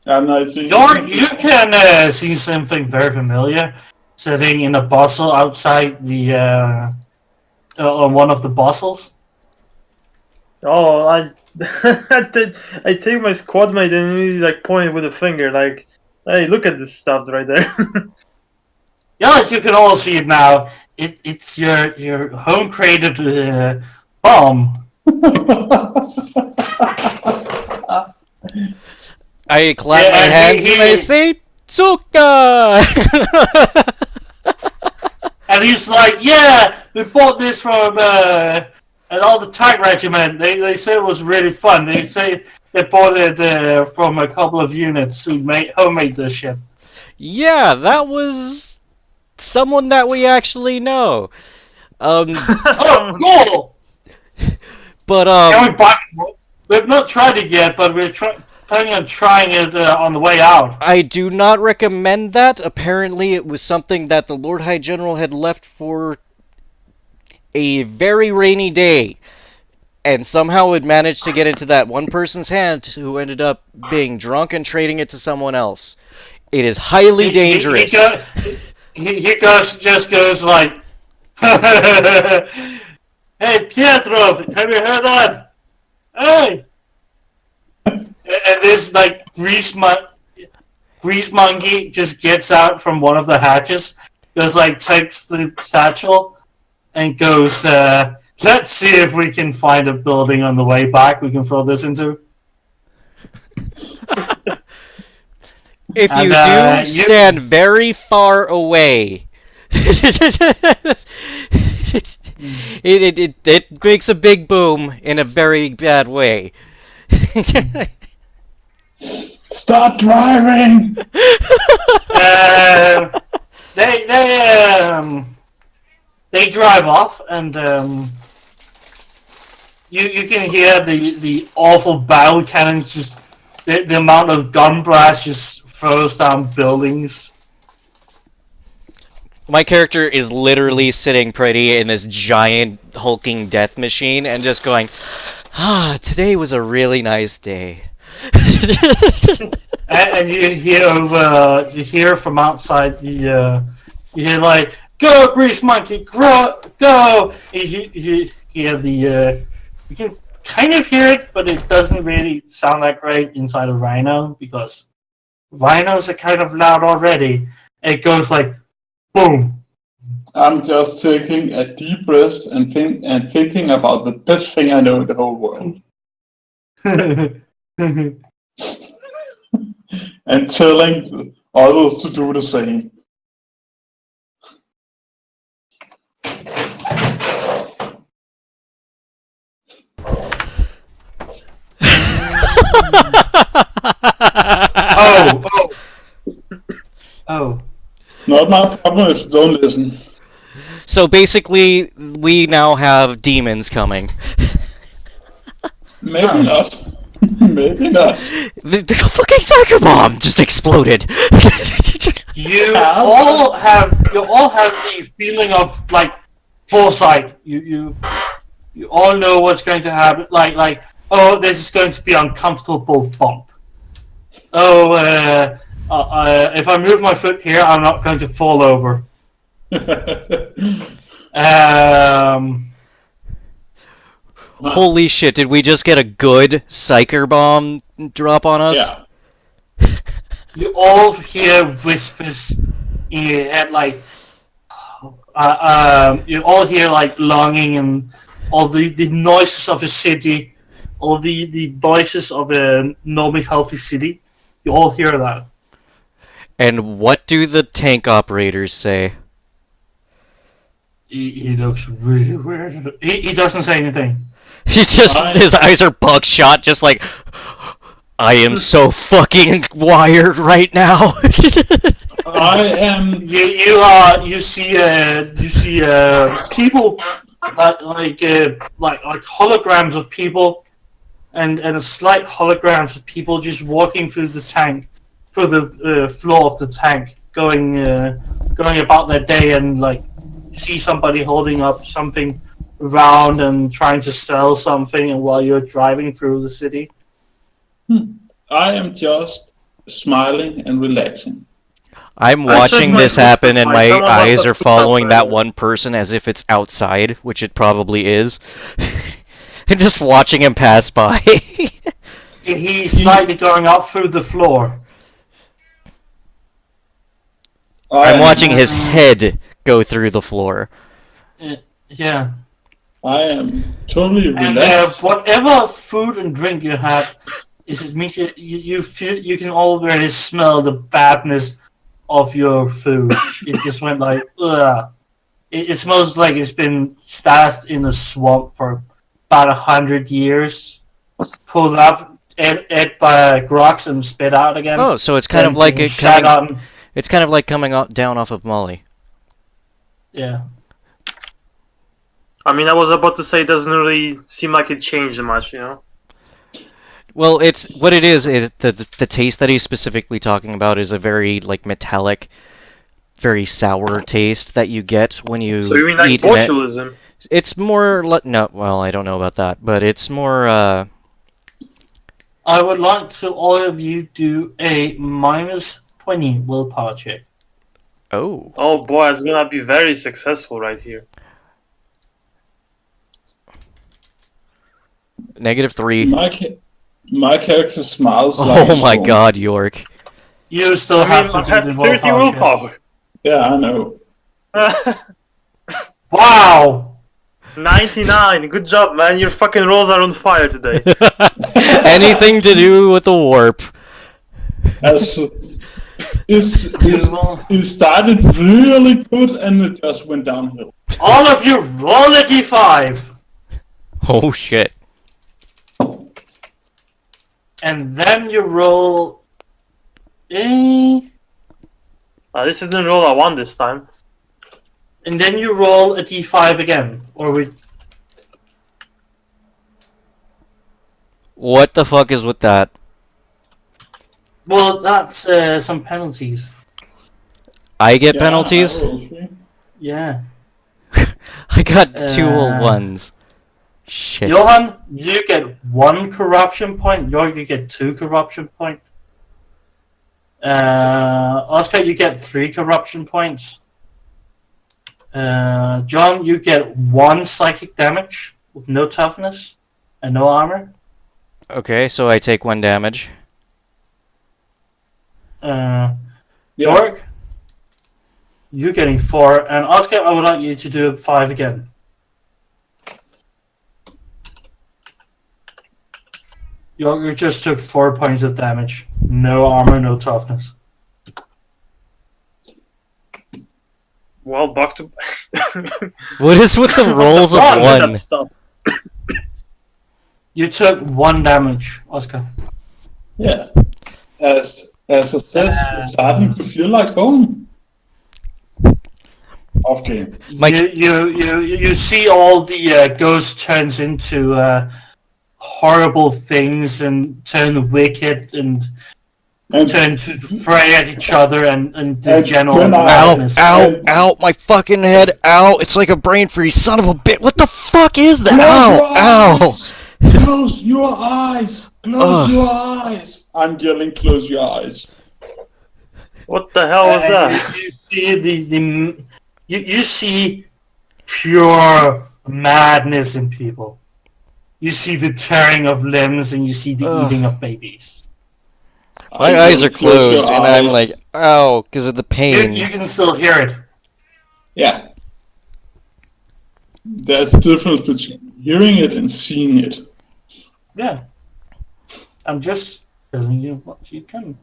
I'm not seeing You can see something very familiar sitting in a bustle outside the on one of the bustles. Oh, I take my squad mate and immediately like point with a finger, like, hey, look at this stuff right there. Yeah, like you can all see it now. It's your home created bomb. I clap my hands and I say, Tsuka! And he's like, yeah, we bought this from an all the tank regiment. They said it was really fun. They say they bought it from a couple of units who homemade this ship. Yeah, that was someone that we actually know. Oh, cool! But Can we buy it? We've not tried it yet, but we're planning on trying it on the way out. I do not recommend that. Apparently it was something that the Lord High General had left for a very rainy day. And somehow it managed to get into that one person's hand who ended up being drunk and trading it to someone else. It is highly dangerous. He just goes like, hey, Pietro, have you heard that? Hey! And this, like, grease monkey just gets out from one of the hatches, goes, like, takes the satchel, and goes, let's see if we can find a building on the way back we can throw this into. If you do, stand very far away. It makes a big boom in a very bad way. Stop driving! They drive off, and you can hear the awful battle cannons just the amount of gun blast just throws down buildings. My character is literally sitting pretty in this giant hulking death machine and just going, today was a really nice day. and you hear from outside you hear like, go grease monkey, go! You hear you can kind of hear it, but it doesn't really sound that great inside a Rhino because Rhinos are kind of loud already. It goes like, boom. I'm just taking a deep breath and thinking about the best thing I know in the whole world. And telling others to do the same. Oh. Not my problem if you don't listen. So basically, we now have demons coming. Maybe not. Maybe not. The fucking soccer bomb just exploded. You all have the feeling of like foresight. You all know what's going to happen. Like oh, this is going to be an uncomfortable bump. Oh, if I move my foot here, I'm not going to fall over. Holy shit, did we just get a good psyker bomb drop on us? Yeah. You all hear whispers in your head, like, you all hear like longing and all the noises of a city, all the noises of a normally healthy city. You all hear that. And what do the tank operators say? He looks really weird. He doesn't say anything. He's just, his eyes are buckshot, just like, I am so fucking wired right now. I am. You see people like holograms of people, and a slight holograms of people just walking through the tank, through the floor of the tank, going about their day, and like you see somebody holding up something round and trying to sell something, and while you're driving through the city. I am just smiling and relaxing. I'm watching this happen, and my eyes are following that one person as if it's outside, which it probably is, and just watching him pass by. He's slightly going up through the floor. I'm watching his head go through the floor. Yeah. I am totally And relaxed. whatever food and drink you have, it means you feel you can already smell the badness of your food. It just went like ugh. It smells like it's been stashed in a swamp for about 100 years, pulled up, ate by groks and spit out again. Oh, so it's kind of like it's kind of like coming down off of Molly. Yeah. I mean, I was about to say it doesn't really seem like it changed much, you know? Well, it's what it is the taste that he's specifically talking about is a very like metallic, very sour taste that you get when you So you mean like eat botulism? It's more no, well, I don't know about that, but it's more I would like to all of you do a -20 willpower check. Oh. Oh boy, it's gonna be very successful right here. -3. My character smiles. Oh my god, York. You still have to do the 30 willpower. Yeah, I know. Wow! 99, good job, man. Your fucking rolls are on fire today. Anything to do with the warp. It started really good and it just went downhill. All of you, roll a d5! Oh shit. And then you roll a... This isn't roll I won this time. And then you roll a d5 again. Or we... What the fuck is with that? Well, that's some penalties. I get penalties? Yeah. I got 2 ones. Shit. Johan, you get 1 corruption point. York, you get 2 corruption point. Oscar, you get 3 corruption points. John, you get 1 psychic damage with no toughness and no armor. Okay, so I take 1 damage. York, you're getting 4, and Oscar, I would like you to do 5 again. You just took 4 points of damage. No armor, no toughness. Well, back to... What is with the rolls of 1? Stuff. You took 1 damage, Oscar. Yeah. As I said, it's starting to feel like home. Off game. You see all the ghost turns into horrible things and turn wicked and turn to fray at each other and the general madness. Ow, my fucking head, ow, it's like a brain freeze, son of a bitch, what the fuck is that? Ow, Close your eyes! Close Ugh. your eyes! I'm yelling, close your eyes. What the hell was that? You see you see pure madness in people. You see the tearing of limbs, and you see the Ugh. eating of babies. My I'm eyes yelling, are close your closed, and I'm eyes. like, ow, because of the You pain. can still hear it. Yeah. There's a difference between hearing it and seeing it. Yeah. I'm just telling you what you can.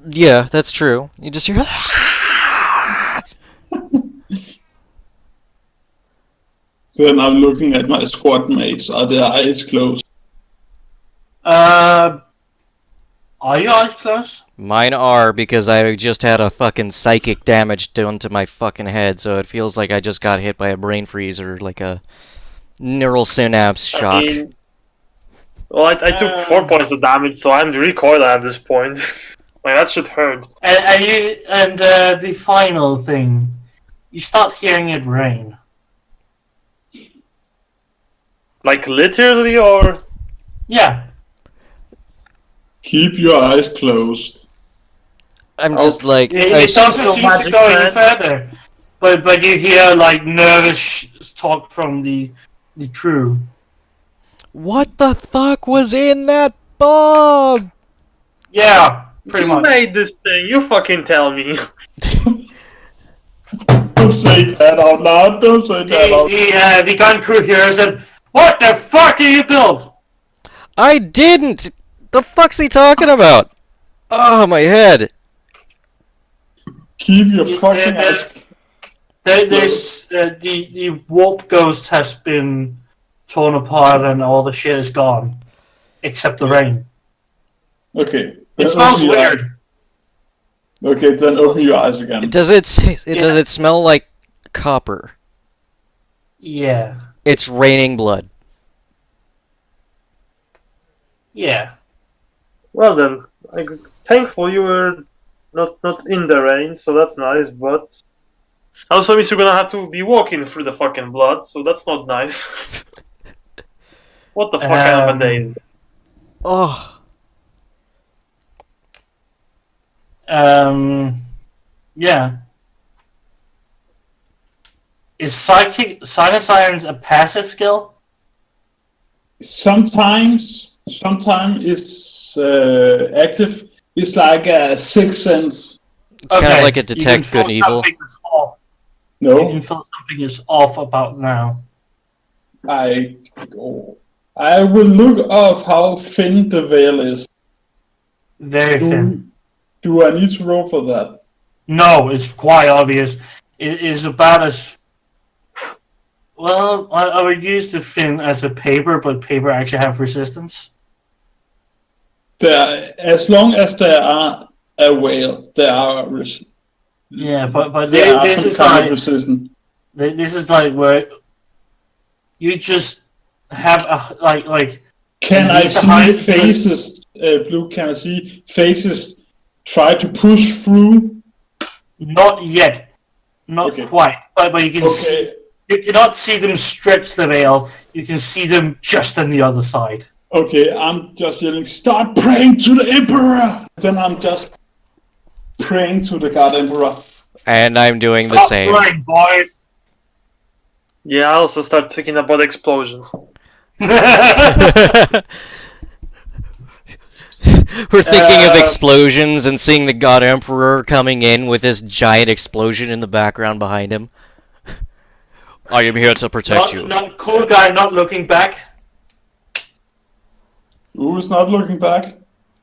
Yeah, that's true. You just hear. Then I'm looking at my squad mates. Are their eyes closed? Are your eyes closed? Mine are because I just had a fucking psychic damage done to my fucking head, so it feels like I just got hit by a brain freeze or like a neural synapse shock. I mean, well, I took 4 points of damage, so I'm recoiling at this point. Like, that should hurt. And the final thing, you start hearing it rain. Like, literally, or? Yeah. Keep your eyes closed. I'm just like, It doesn't so seem to magic go any man. further, but you hear like nervous talk from the crew. what the fuck was in that bomb? Yeah, pretty You much. made this thing, you fucking tell me. Don't say that out loud. Don't say that out loud. The gun crew here said, "What the fuck are you built?" I didn't! The fuck's he talking about? Oh, my head. Keep your fucking eyes. There's the warp ghost has been torn apart and all the shit is gone, except the rain. Okay. It smells open your weird. eyes. Okay, then open your eyes again. Does it smell like copper? Yeah, It's raining blood. yeah. Well then, thankful you were not in the rain, so that's nice, but... Also means you're gonna have to be walking through the fucking blood, so that's not nice. What the fuck kind of a day is that? Oh. Yeah. Is Sinus Irons a passive skill? Sometimes it's active. It's like a sixth sense. It's kind of like a detect good and evil. Something is off. You No, can feel something is off about now. I will look up how thin the veil is. Very thin. Do I need to roll for that? No, it's quite obvious. It is about as well. I would use the fin as a paper, but paper actually have resistance. As long as there are a whale, there are Yeah, but there are this some is kind like of resistance. this is like where you just have a like. Can I these see behind- faces, Blue? Can I see faces try to push through? Not yet, not Okay. quite. But you can see. Okay, You cannot see them stretch the veil. You can see them just on the other side. okay, I'm just yelling, start praying to the Emperor! Then I'm just praying to the God Emperor. And I'm doing the Stop same. playing, boys. Yeah, I also start thinking about explosions. We're thinking of explosions and seeing the God Emperor coming in with this giant explosion in the background behind him. I am here to protect you. Not cool guy, not looking back. Who's not looking back?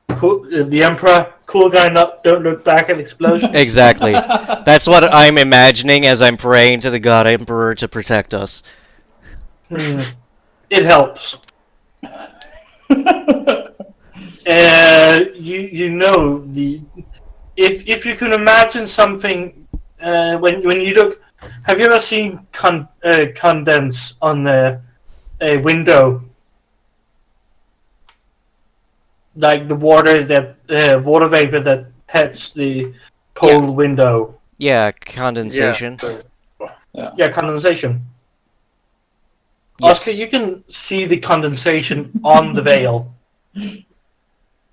Cool, the Emperor, cool guy, not don't look back at explosions. Exactly. That's what I'm imagining as I'm praying to the God Emperor to protect us. It helps. You know the if you can imagine something when you look. Have you ever seen condense on a window? Like the water that water vapor that hits the cold window. Yeah, condensation. Yeah, condensation. Oscar, you can see the condensation on the veil.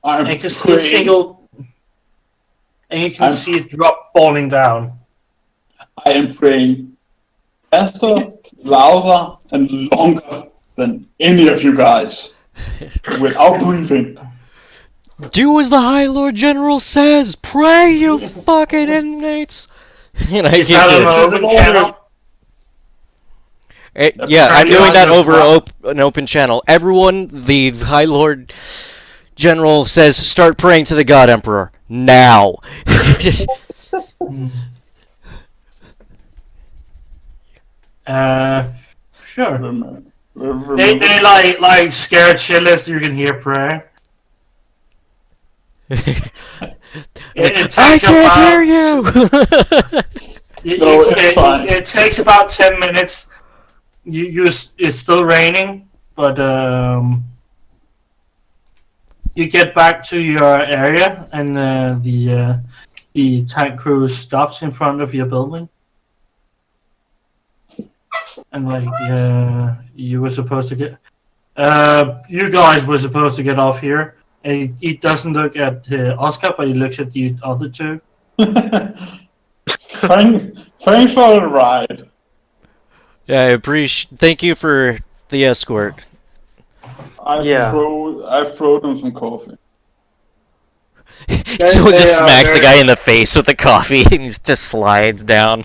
I'm And you can see a praying. single... And you can see it drop falling down. I am praying faster, louder, and longer than any of you guys. Without breathing. Do as the High Lord General says! Pray, you fucking inmates! And I Is keep that doing an open channel? yeah, I'm doing that Apparently over not. an open channel. Everyone, the High Lord General says, start praying to the God Emperor. Now! Sure. Remember. They like scared shitless. You can hear prayer. It I takes can't about, hear you! No, it's fine. It takes about 10 minutes. It's still raining, but you get back to your area, and the tank crew stops in front of your building, and you were supposed to get. You guys were supposed to get off here. And he doesn't look at Oscar, but he looks at the other two. Thanks for the ride. Yeah, I appreciate. Thank you for the escort. I throw them some coffee. So they just are smacks the very- guy in the face with the coffee and he just slides down.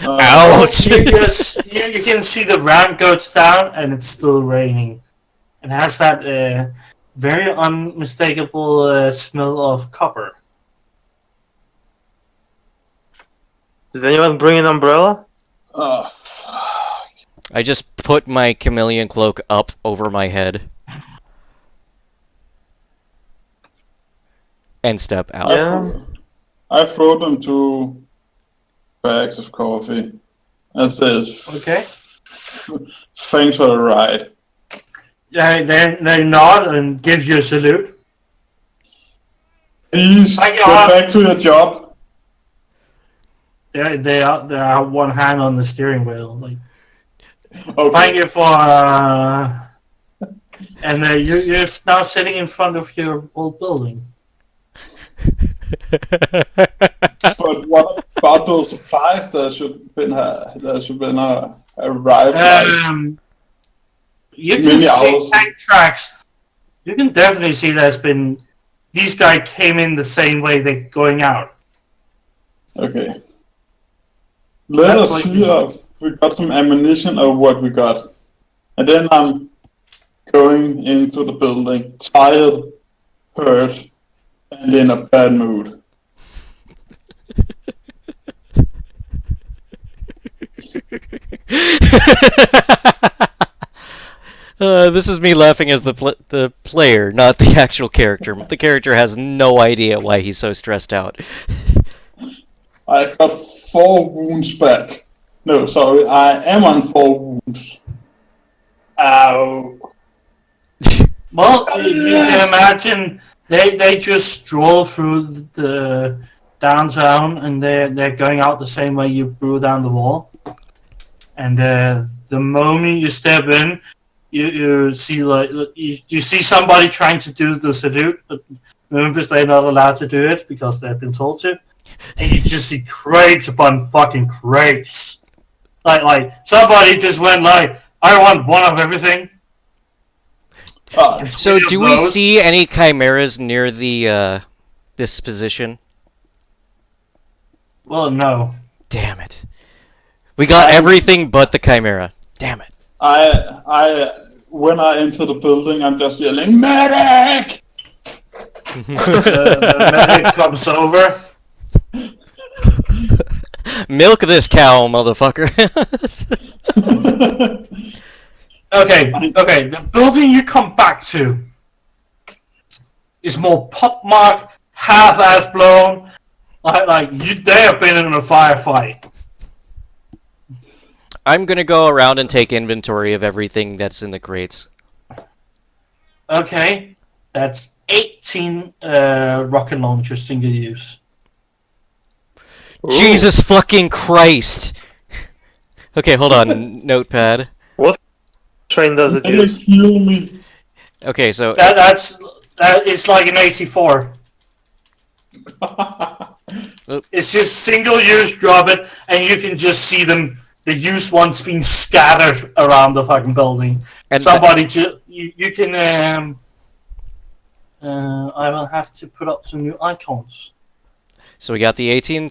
Ouch! You can see the ramp goes down, and it's still raining. It has that very unmistakable smell of copper. Did anyone bring an umbrella? Oh, fuck. I just put my chameleon cloak up over my head. And step out. Yeah. I throw them 2 bags of coffee. And says, Okay. Thanks for the ride. Yeah, they nod and give you a salute. Please Thank get you. back to your job. They have one hand on the steering wheel. Like, Okay. thank you for. And you're now sitting in front of your old building. But what about those supplies that should been arrived? You can Many see hours. tank tracks. You can definitely see there's been. These guys came in the same way they're going out. Okay. Let That's us like- see if we got some ammunition or what we got. And then I'm going into the building, tired, hurt, and in a bad mood. This is me laughing as the player, not the actual character. The character has no idea why he's so stressed out. I got 4 wounds back. No, sorry, I am on 4 wounds. Ow. Well, you can imagine they just stroll through the downtown, and they're going out the same way you threw down the wall. And the moment you step in, you see you see somebody trying to do the salute, but remember they're not allowed to do it because they've been told to. And you just see crates upon fucking crates. Like somebody just went like, I want one of everything. So, Three of do we those. see any chimeras near the this position? Well, no. Damn it! We got everything but the chimera. Damn it! When I enter the building, I'm just yelling, medic! The medic comes over. Milk this cow, motherfucker! Okay. The building you come back to is more pockmarked, half-ass blown. They have been in a firefight. I'm gonna go around and take inventory of everything that's in the crates. Okay, that's 18 rocket launchers single use. Jesus fucking Christ! Okay, hold on, notepad. What train does it Can you use? heal me? Okay, so That it's like an 84. It's just single use, drop it, and you can just see them, the used ones being scattered around the fucking building. and Somebody you can I will have to put up some new icons. so we got the 18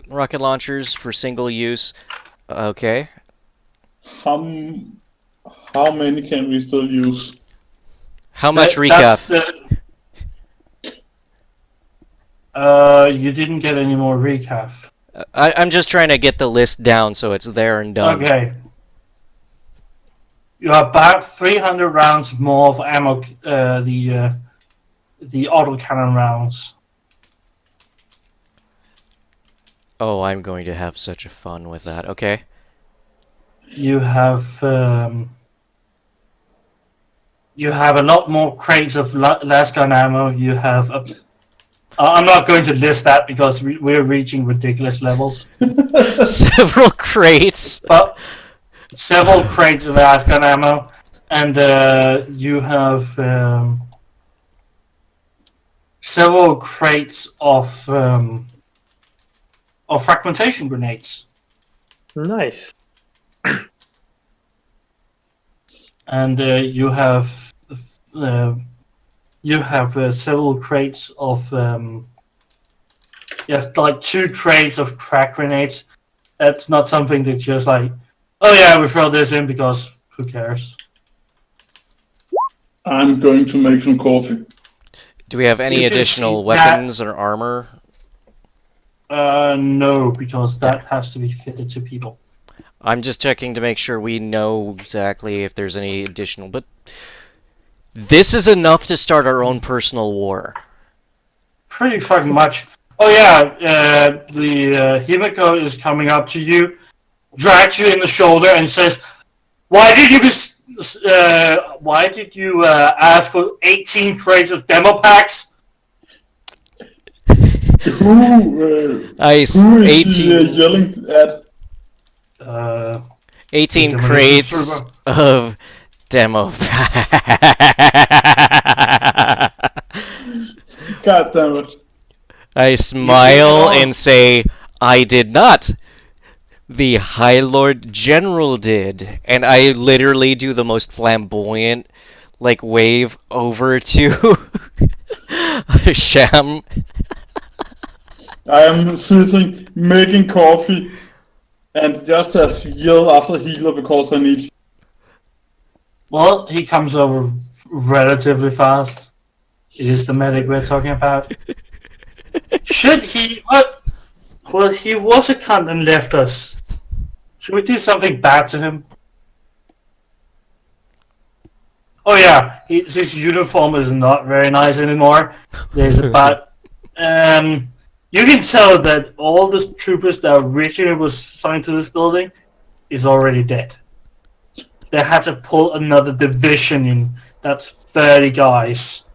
rocket launchers for single use. Okay. How many can we still use? How much That's recap? you didn't get any more recap. I'm just trying to get the list down so it's there and done. Okay. You have about 300 rounds more of ammo, the autocannon rounds. Oh, I'm going to have such a fun with that. Okay. You have a lot more crates of last gun ammo. You have I'm not going to list that because we're reaching ridiculous levels. Several crates. But several crates of last gun ammo, and you have several crates of fragmentation grenades. Nice. And you have several crates of you have like 2 crates of crack grenades. That's not something that just like, oh yeah, we throw this in because who cares. I'm going to make some coffee. Do we have any You can additional see weapons or armor? No, because that has to be fitted to people. I'm just checking to make sure we know exactly if there's any additional, but this is enough to start our own personal war. Pretty fucking much. Oh yeah, the Himiko is coming up to you, drags you in the shoulder, and says, "Why did you ask for 18 crates of demo packs?" Who is 18, she yelling at? 18 the crates server. of demo. God damn it. I smile and say, I did not. The High Lord General did. And I literally do the most flamboyant, like, wave over to Sham. I am sitting, making coffee, and just have yell after healer because I need. Well, he comes over relatively fast. It is the medic we're talking about. Should he? What? Well, he was a cunt and left us. Should we do something bad to him? Oh yeah, his uniform is not very nice anymore. There's about you can tell that all the troopers that originally was assigned to this building is already dead. They had to pull another division in. That's 30 guys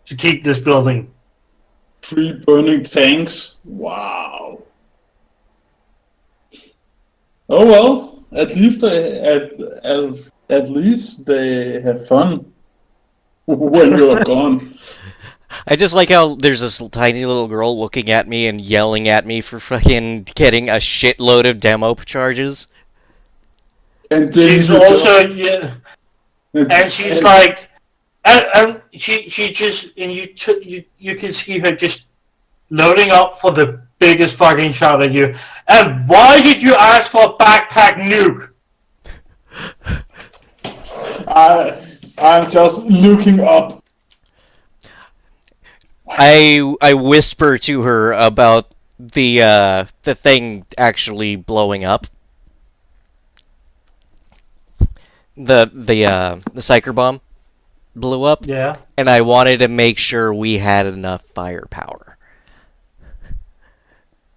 to keep this building. 3 burning tanks. Wow. Oh well, at least at least they have fun when you're gone. I just like how there's this tiny little girl looking at me and yelling at me for fucking getting a shitload of demo charges. And then She's you also just, and she's like, and she just and you can see her just loading up for the biggest fucking shot at you. And why did you ask for a backpack nuke? I'm just looking up. I whisper to her about the thing actually blowing up. The psyker bomb blew up. Yeah. And I wanted to make sure we had enough firepower.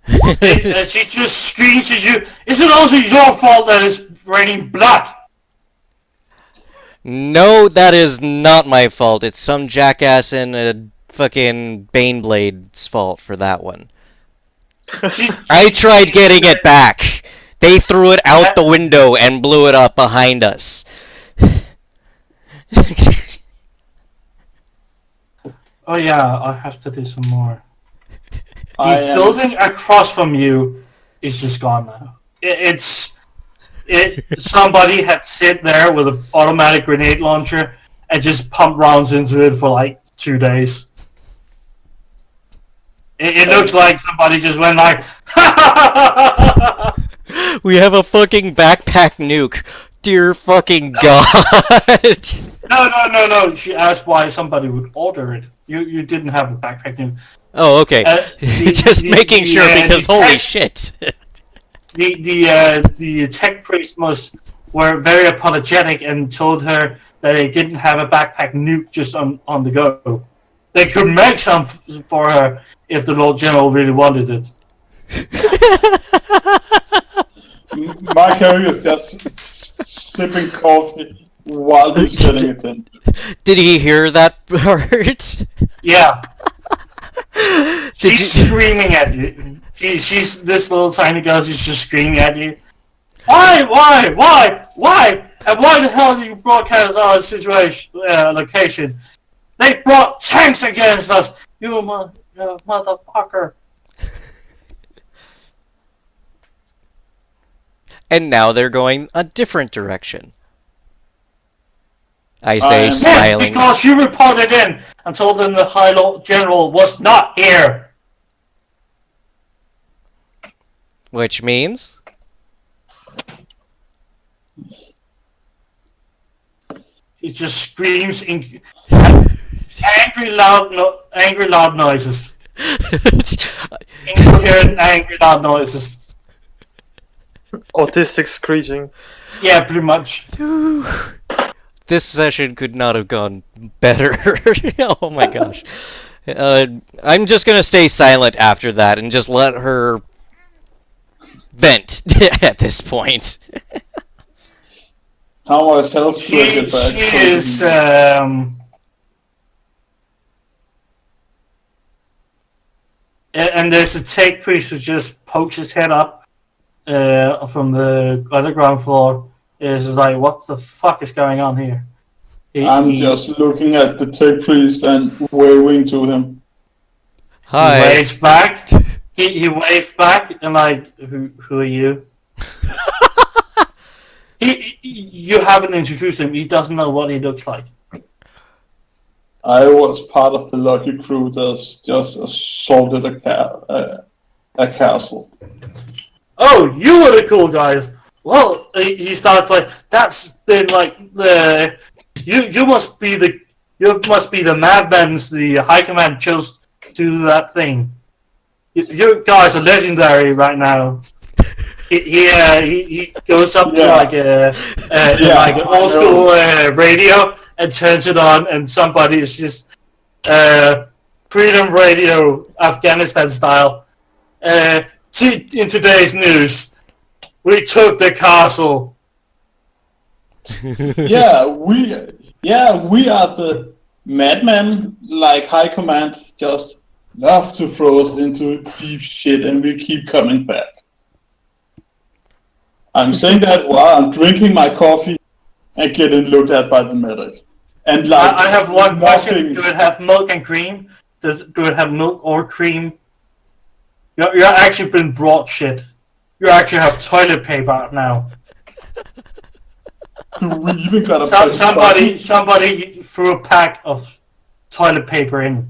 And she just screams at you. Is it also your fault that it's raining blood? No, that is not my fault. It's some jackass in a fucking Baneblade's fault for that one. I tried getting it back. They threw it out the window and blew it up behind us. Oh yeah, I have to do some more. I The am. building across from you is just gone now. Somebody had sit there with an automatic grenade launcher and just pumped rounds into it for like 2 days. It looks like somebody just went like, We have a fucking backpack nuke. Dear fucking god. No. She asked why somebody would order it. You didn't have the backpack nuke. Oh, okay. Just making sure because holy tech, shit. the tech priest were very apologetic and told her that they didn't have a backpack nuke just on the go. They could make some for her if the Lord General really wanted it. My character is just sipping coffee while he's getting it in. Did he hear that part? Yeah. Did She's you... screaming at you. She's this little tiny girl. She's just screaming at you. Why? And why the hell did you broadcast our situation location? They brought tanks against us. You motherfucker. And now they're going a different direction. I say, Yes, smiling. Yes, because you reported in and told them the High Lord General was not here. Which means? He just screams in angry loud noises. Incoherent, angry loud noises. Autistic screeching. Yeah, pretty much. This session could not have gone better. Oh my gosh. I'm just gonna stay silent after that and just let her vent at this point. How myself She is and there's a tech priest who just pokes his head up from the underground floor. It's just like, what the fuck is going on here? I'm just looking at the tech priest and waving to him. Hi. He waves back. He waves back and like, who are you? You haven't introduced him. He doesn't know what he looks like. I was part of the lucky crew that just assaulted a castle. Oh, you were the cool guys. Well, he starts like, that's been like the you must be the madmen's the high command chose to do that thing. You guys are legendary right now. He goes up to like like an old school radio and turns it on, and somebody is just Freedom Radio Afghanistan style. In today's news, we took the castle. we are the madmen, like High Command just love to throw us into deep shit, and we keep coming back. I'm saying that while I'm drinking my coffee and getting looked at by the medic. And like, I have one question: do it have milk and cream? Do it have milk or cream? You're actually been brought shit. You actually have toilet paper now. Do we even got a somebody threw a pack of toilet paper in.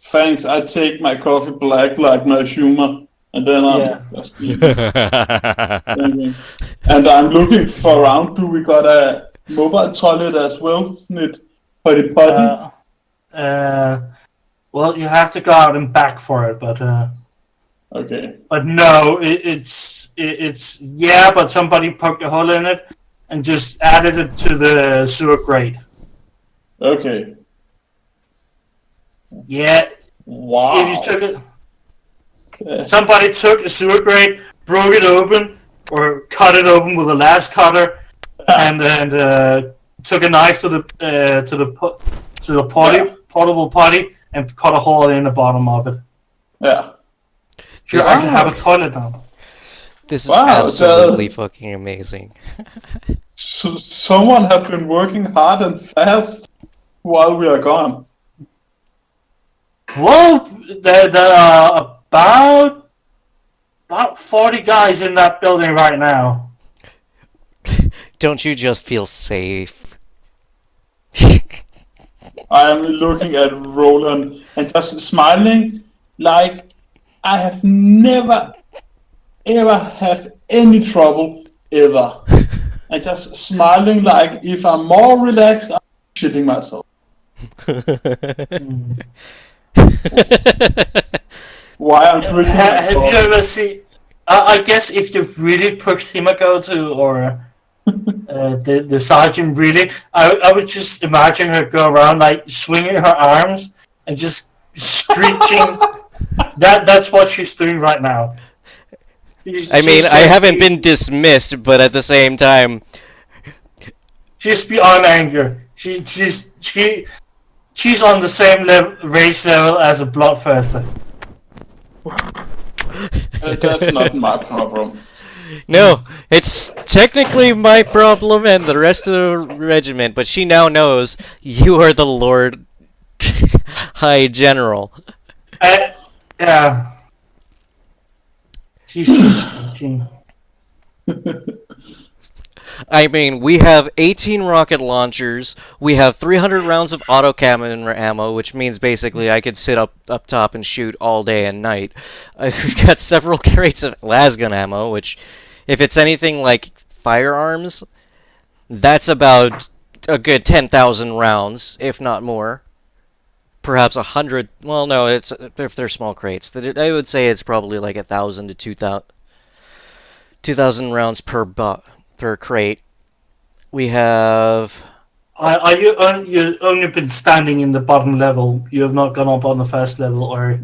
Thanks. I take my coffee black like my humor, and then I'm just eating. And I'm looking for around. Do we got a mobile toilet as well? Isn't it potty potty? Well, you have to go out and back for it, but okay. But no, it's but somebody poked a hole in it and just added it to the sewer grate. Okay. Yeah. Wow. If you took it, somebody took a sewer grate, broke it open, or cut it open with a lash cutter, and took a knife to the portable potty and cut a hole in the bottom of it. Yeah. You actually have a toilet now. This is Wow, absolutely fucking amazing. someone has been working hard and fast while we are gone. Well, there are about 40 guys in that building right now. Don't you just feel safe? I am looking at Roland and just smiling like I have never ever have any trouble ever. And just smiling like if I'm more relaxed, I'm shitting myself. Why I'm drinking my Have you coffee. ever seen? I guess if you've really pushed Himako to, or the sergeant really, I would just imagine her go around like swinging her arms and just screeching. That's what she's doing right now. I mean, She's I like haven't been dismissed, but at the same time, she's beyond anger. She's on the same race level as a bloodthirster. That's not my problem. no, it's technically my problem and the rest of the regiment, but she now knows you are the Lord High General. Yeah. She's screeching. I mean, we have 18 rocket launchers, we have 300 rounds of autocannon ammo, which means basically I could sit up top and shoot all day and night. We've got several crates of lasgun ammo, which, if it's anything like firearms, that's about a good 10,000 rounds, if not more. Perhaps 100. Well, no, it's if they're small crates. I would say it's probably like 1,000 to 2,000 rounds per crate. We have. Are you only been standing in the bottom level? You have not gone up on the first level or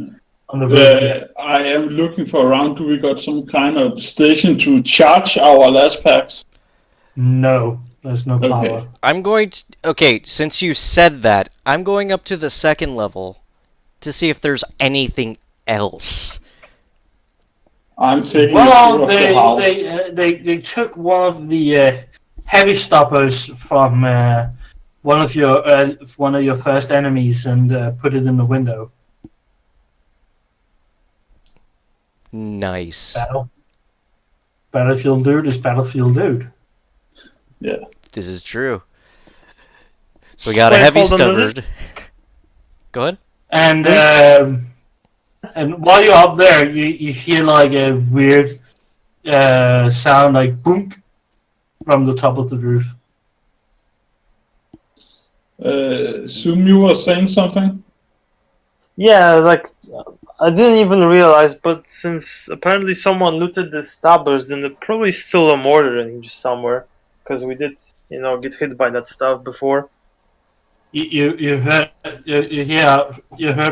on the roof yet? I am looking for around. Do we got some kind of station to charge our last packs? No, there's no Okay. power. I'm going to. Okay, since you said that, I'm going up to the second level to see if there's anything else. I'm taking Well, a tour of the house. they took one of the heavy stoppers from one of your first enemies and put it in the window. Nice. Battlefield dude is Battlefield dude. Yeah. This is true. So we got a Wait, heavy hold on, does stubbered. Go ahead. And while you're up there, you hear like a weird sound like boom from the top of the roof. Zoom, you were saying something? Yeah, like I didn't even realize, but since apparently someone looted the stabbers, then there's probably still a mortar in here somewhere, because we did, get hit by that stuff before. You heard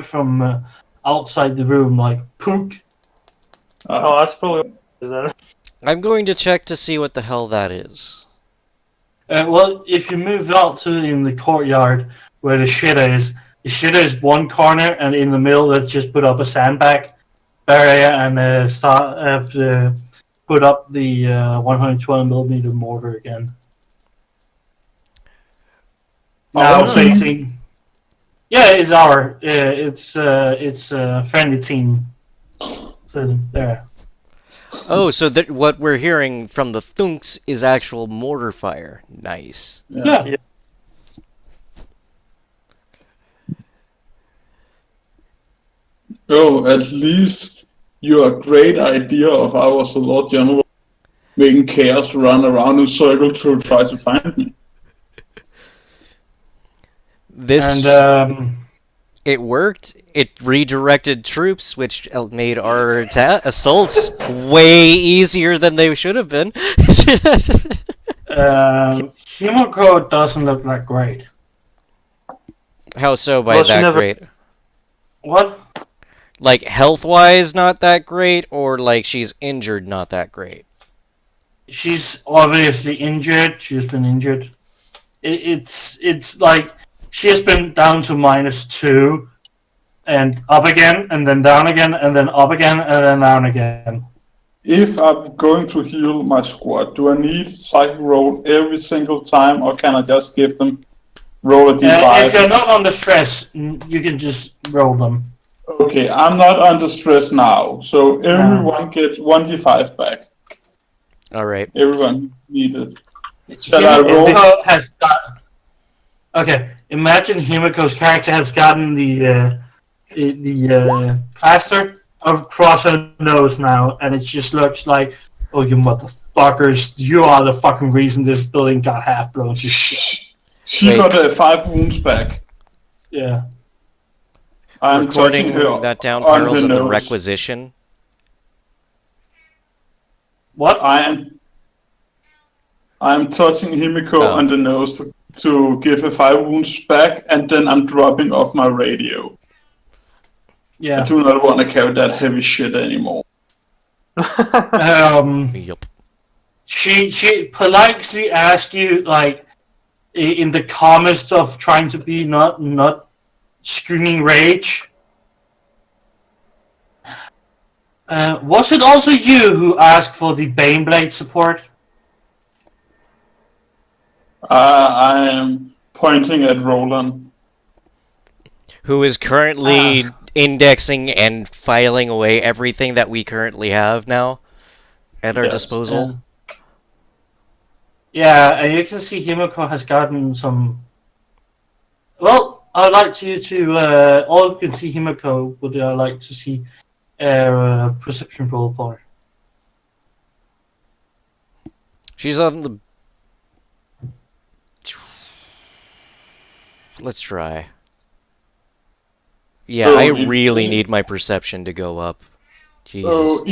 from outside the room like pook. Oh, that's probably what it is then. I'm going to check to see what the hell that is. Well, if you move out to in the courtyard where the shitter is one corner, and in the middle they just put up a sandbag barrier and have to put up the 112mm mortar again. Now Our facing. team? Yeah, it's our. It's a friendly team. So there. Oh, so what we're hearing from the thunks is actual mortar fire. Nice. Yeah. Oh, at least your great idea of I was the Lord General making chaos run around in circles to try to find me. This And it worked. It redirected troops, which made our assaults way easier than they should have been. Himiko doesn't look that great. How so by Well, she that never- great? What? Like health-wise, not that great, or like she's injured, not that great. She's obviously injured. She's been injured. It's like she has been down to -2, and up again, and then down again, and then up again, and then down again. if I'm going to heal my squad, do I need psychic roll every single time, or can I just give them roll a d5? If you're not under stress, you can just roll them. Okay, I'm not under stress now, so everyone gets 1d5 back. Alright. Everyone needed. Shall I roll? Himiko has got. Okay, imagine Himiko's character has gotten the plaster across her nose now, and it just looks like, oh, you motherfuckers, you are the fucking reason this building got half blown to shit. She got 5 wounds back. Yeah. I'm touching Recording her that down, on perils her of the nose. requisition. What? I'm touching Himiko Oh. on the nose to give her 5 wounds back, and then I'm dropping off my radio. Yeah. I do not want to carry that heavy shit anymore. Yup. She politely asks you, like, in the calmest of trying to be not screaming rage. Was it also you who asked for the Baneblade support? I am pointing at Roland. Who is currently indexing and filing away everything that we currently have now at our Yes. disposal. Yeah, and you can see Himiko has gotten some. Well, I'd like you to. All you can see Himiko, would I like to see a perception roll for her. She's on the... Let's try. Yeah, So I if really they- need my perception to go up. Jesus. So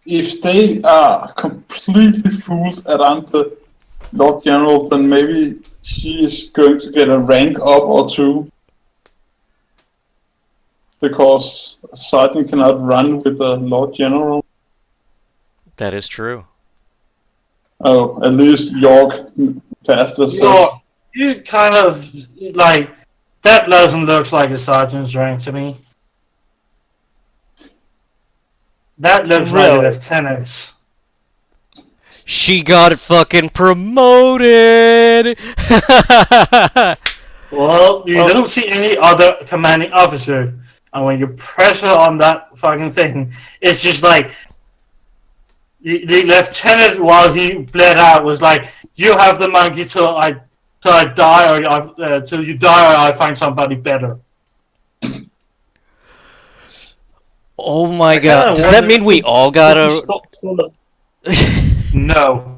if they are completely fooled around the Lord General, then maybe she is going to get a rank up or 2. Because Sergeant cannot run with the Lord General. That is true. Oh, at least York faster says. You kind of like that. Doesn't look like a sergeant's rank to me. That looks like a Really? lieutenant's. She got fucking promoted! Well, you don't see any other commanding officer, and when you press her on that fucking thing, it's just like the lieutenant, while he bled out, was like, "You have the monkey till I die, or till you die, or I find somebody better." Oh my I god. kinda Does that wonder mean we if- all got if a... he stole the- No,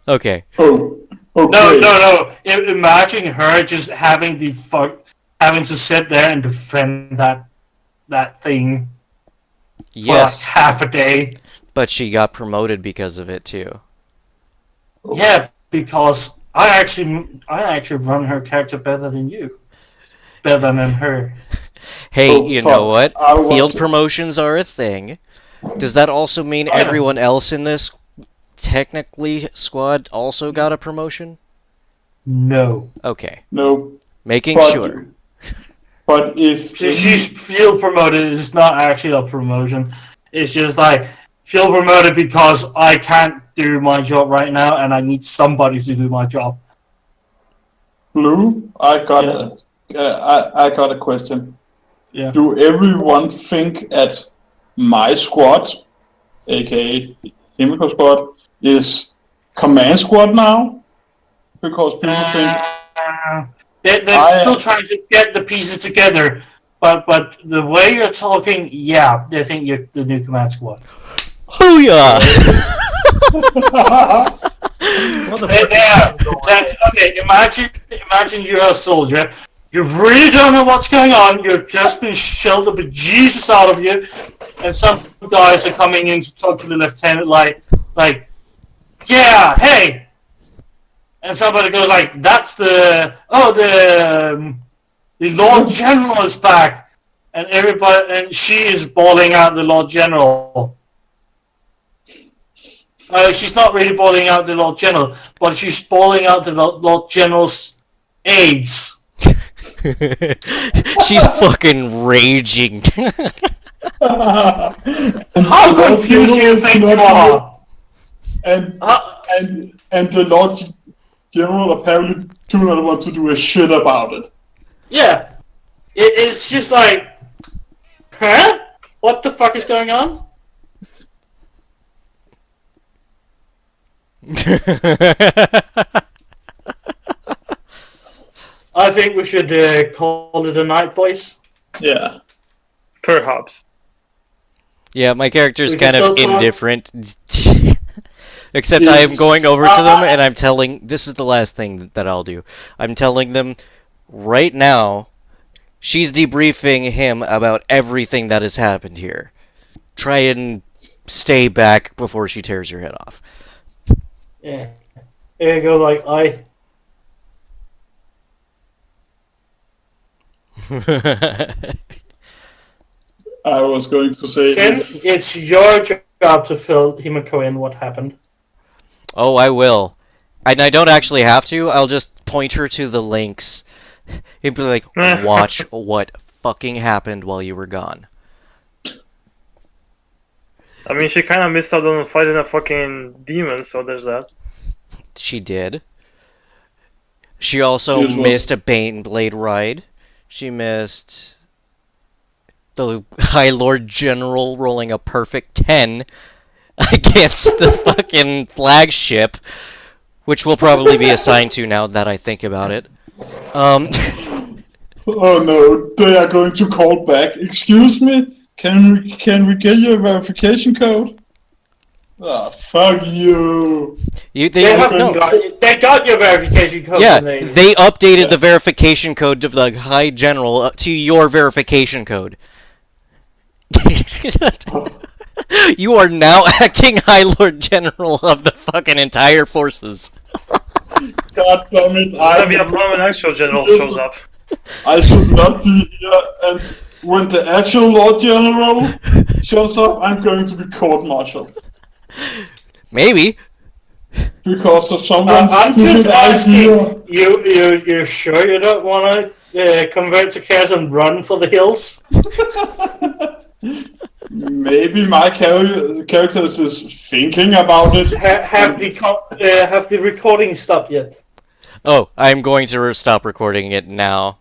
Oh, Okay. okay. no. Imagine her just having to sit there and defend that thing for like Yes, half a day. but she got promoted because of it too. Yeah, because I actually run her character better than you, better than her. Hey, Oh, you fuck. know what? I want Field to- promotions are a thing. Does that also mean Oh, yeah. everyone else in this technically squad also got a promotion? No, Okay. No. Making But, sure. but if she's field promoted. It's not actually a promotion. It's just like field promoted because I can't do my job right now, and I need somebody to do my job. Blue, I got a question. Yeah. Do everyone think at my squad, aka Himiko squad, is command squad now? Because people think They're still trying to get the pieces together, but the way you're talking, yeah, they think you're the new command squad. Hoo-yah! What the They fuck is are. going on? Okay, imagine you're a soldier. You really don't know what's going on. You've just been shelled the bejesus out of you, and some guys are coming in to talk to the lieutenant like, yeah, hey. And somebody goes like, that's the Lord General is back, and she is bawling out the Lord General. She's not really bawling out the Lord General, but she's bawling out the Lord General's aides. She's fucking raging. How confused do you think you are? And the Lord General apparently do not want to do a shit about it. Yeah. It's just like, huh? What the fuck is going on? I think we should call it a night, boys. Yeah. Perhaps. Yeah, my character's We can kind of still talk. indifferent. Except I am going over to them and I'm telling... This is the last thing that I'll do. I'm telling them, right now, she's debriefing him about everything that has happened here. Try and stay back before she tears your head off. Yeah. There you go, like, I was going to say... Sin, it's your job to fill Himiko in what happened. Oh, I will. And I don't actually have to. I'll just point her to the links. It'd be like, watch what fucking happened while you were gone. I mean, she kind of missed out on fighting a fucking demon, so there's that. She did. She also missed a Baneblade ride. She missed the High Lord General rolling a perfect 10 against the fucking flagship, which will probably be assigned to now that I think about it. Oh no, they are going to call back. Excuse me? Can we get your verification code? Ah, fuck you. They got your verification code. Yeah, when they updated the verification code of the High General to your verification code. You are now acting High Lord General of the fucking entire forces. God damn it, That'd be a problem when actual general shows up. I should not be here, and when the actual Lord General shows up, I'm going to be court-martialed. Maybe. Because of someone's I'm just stupid asking, idea. you're sure you don't want to convert to chaos and run for the hills? Maybe my character is just thinking about it. Have the recording stopped yet? Oh, I'm going to stop recording it now.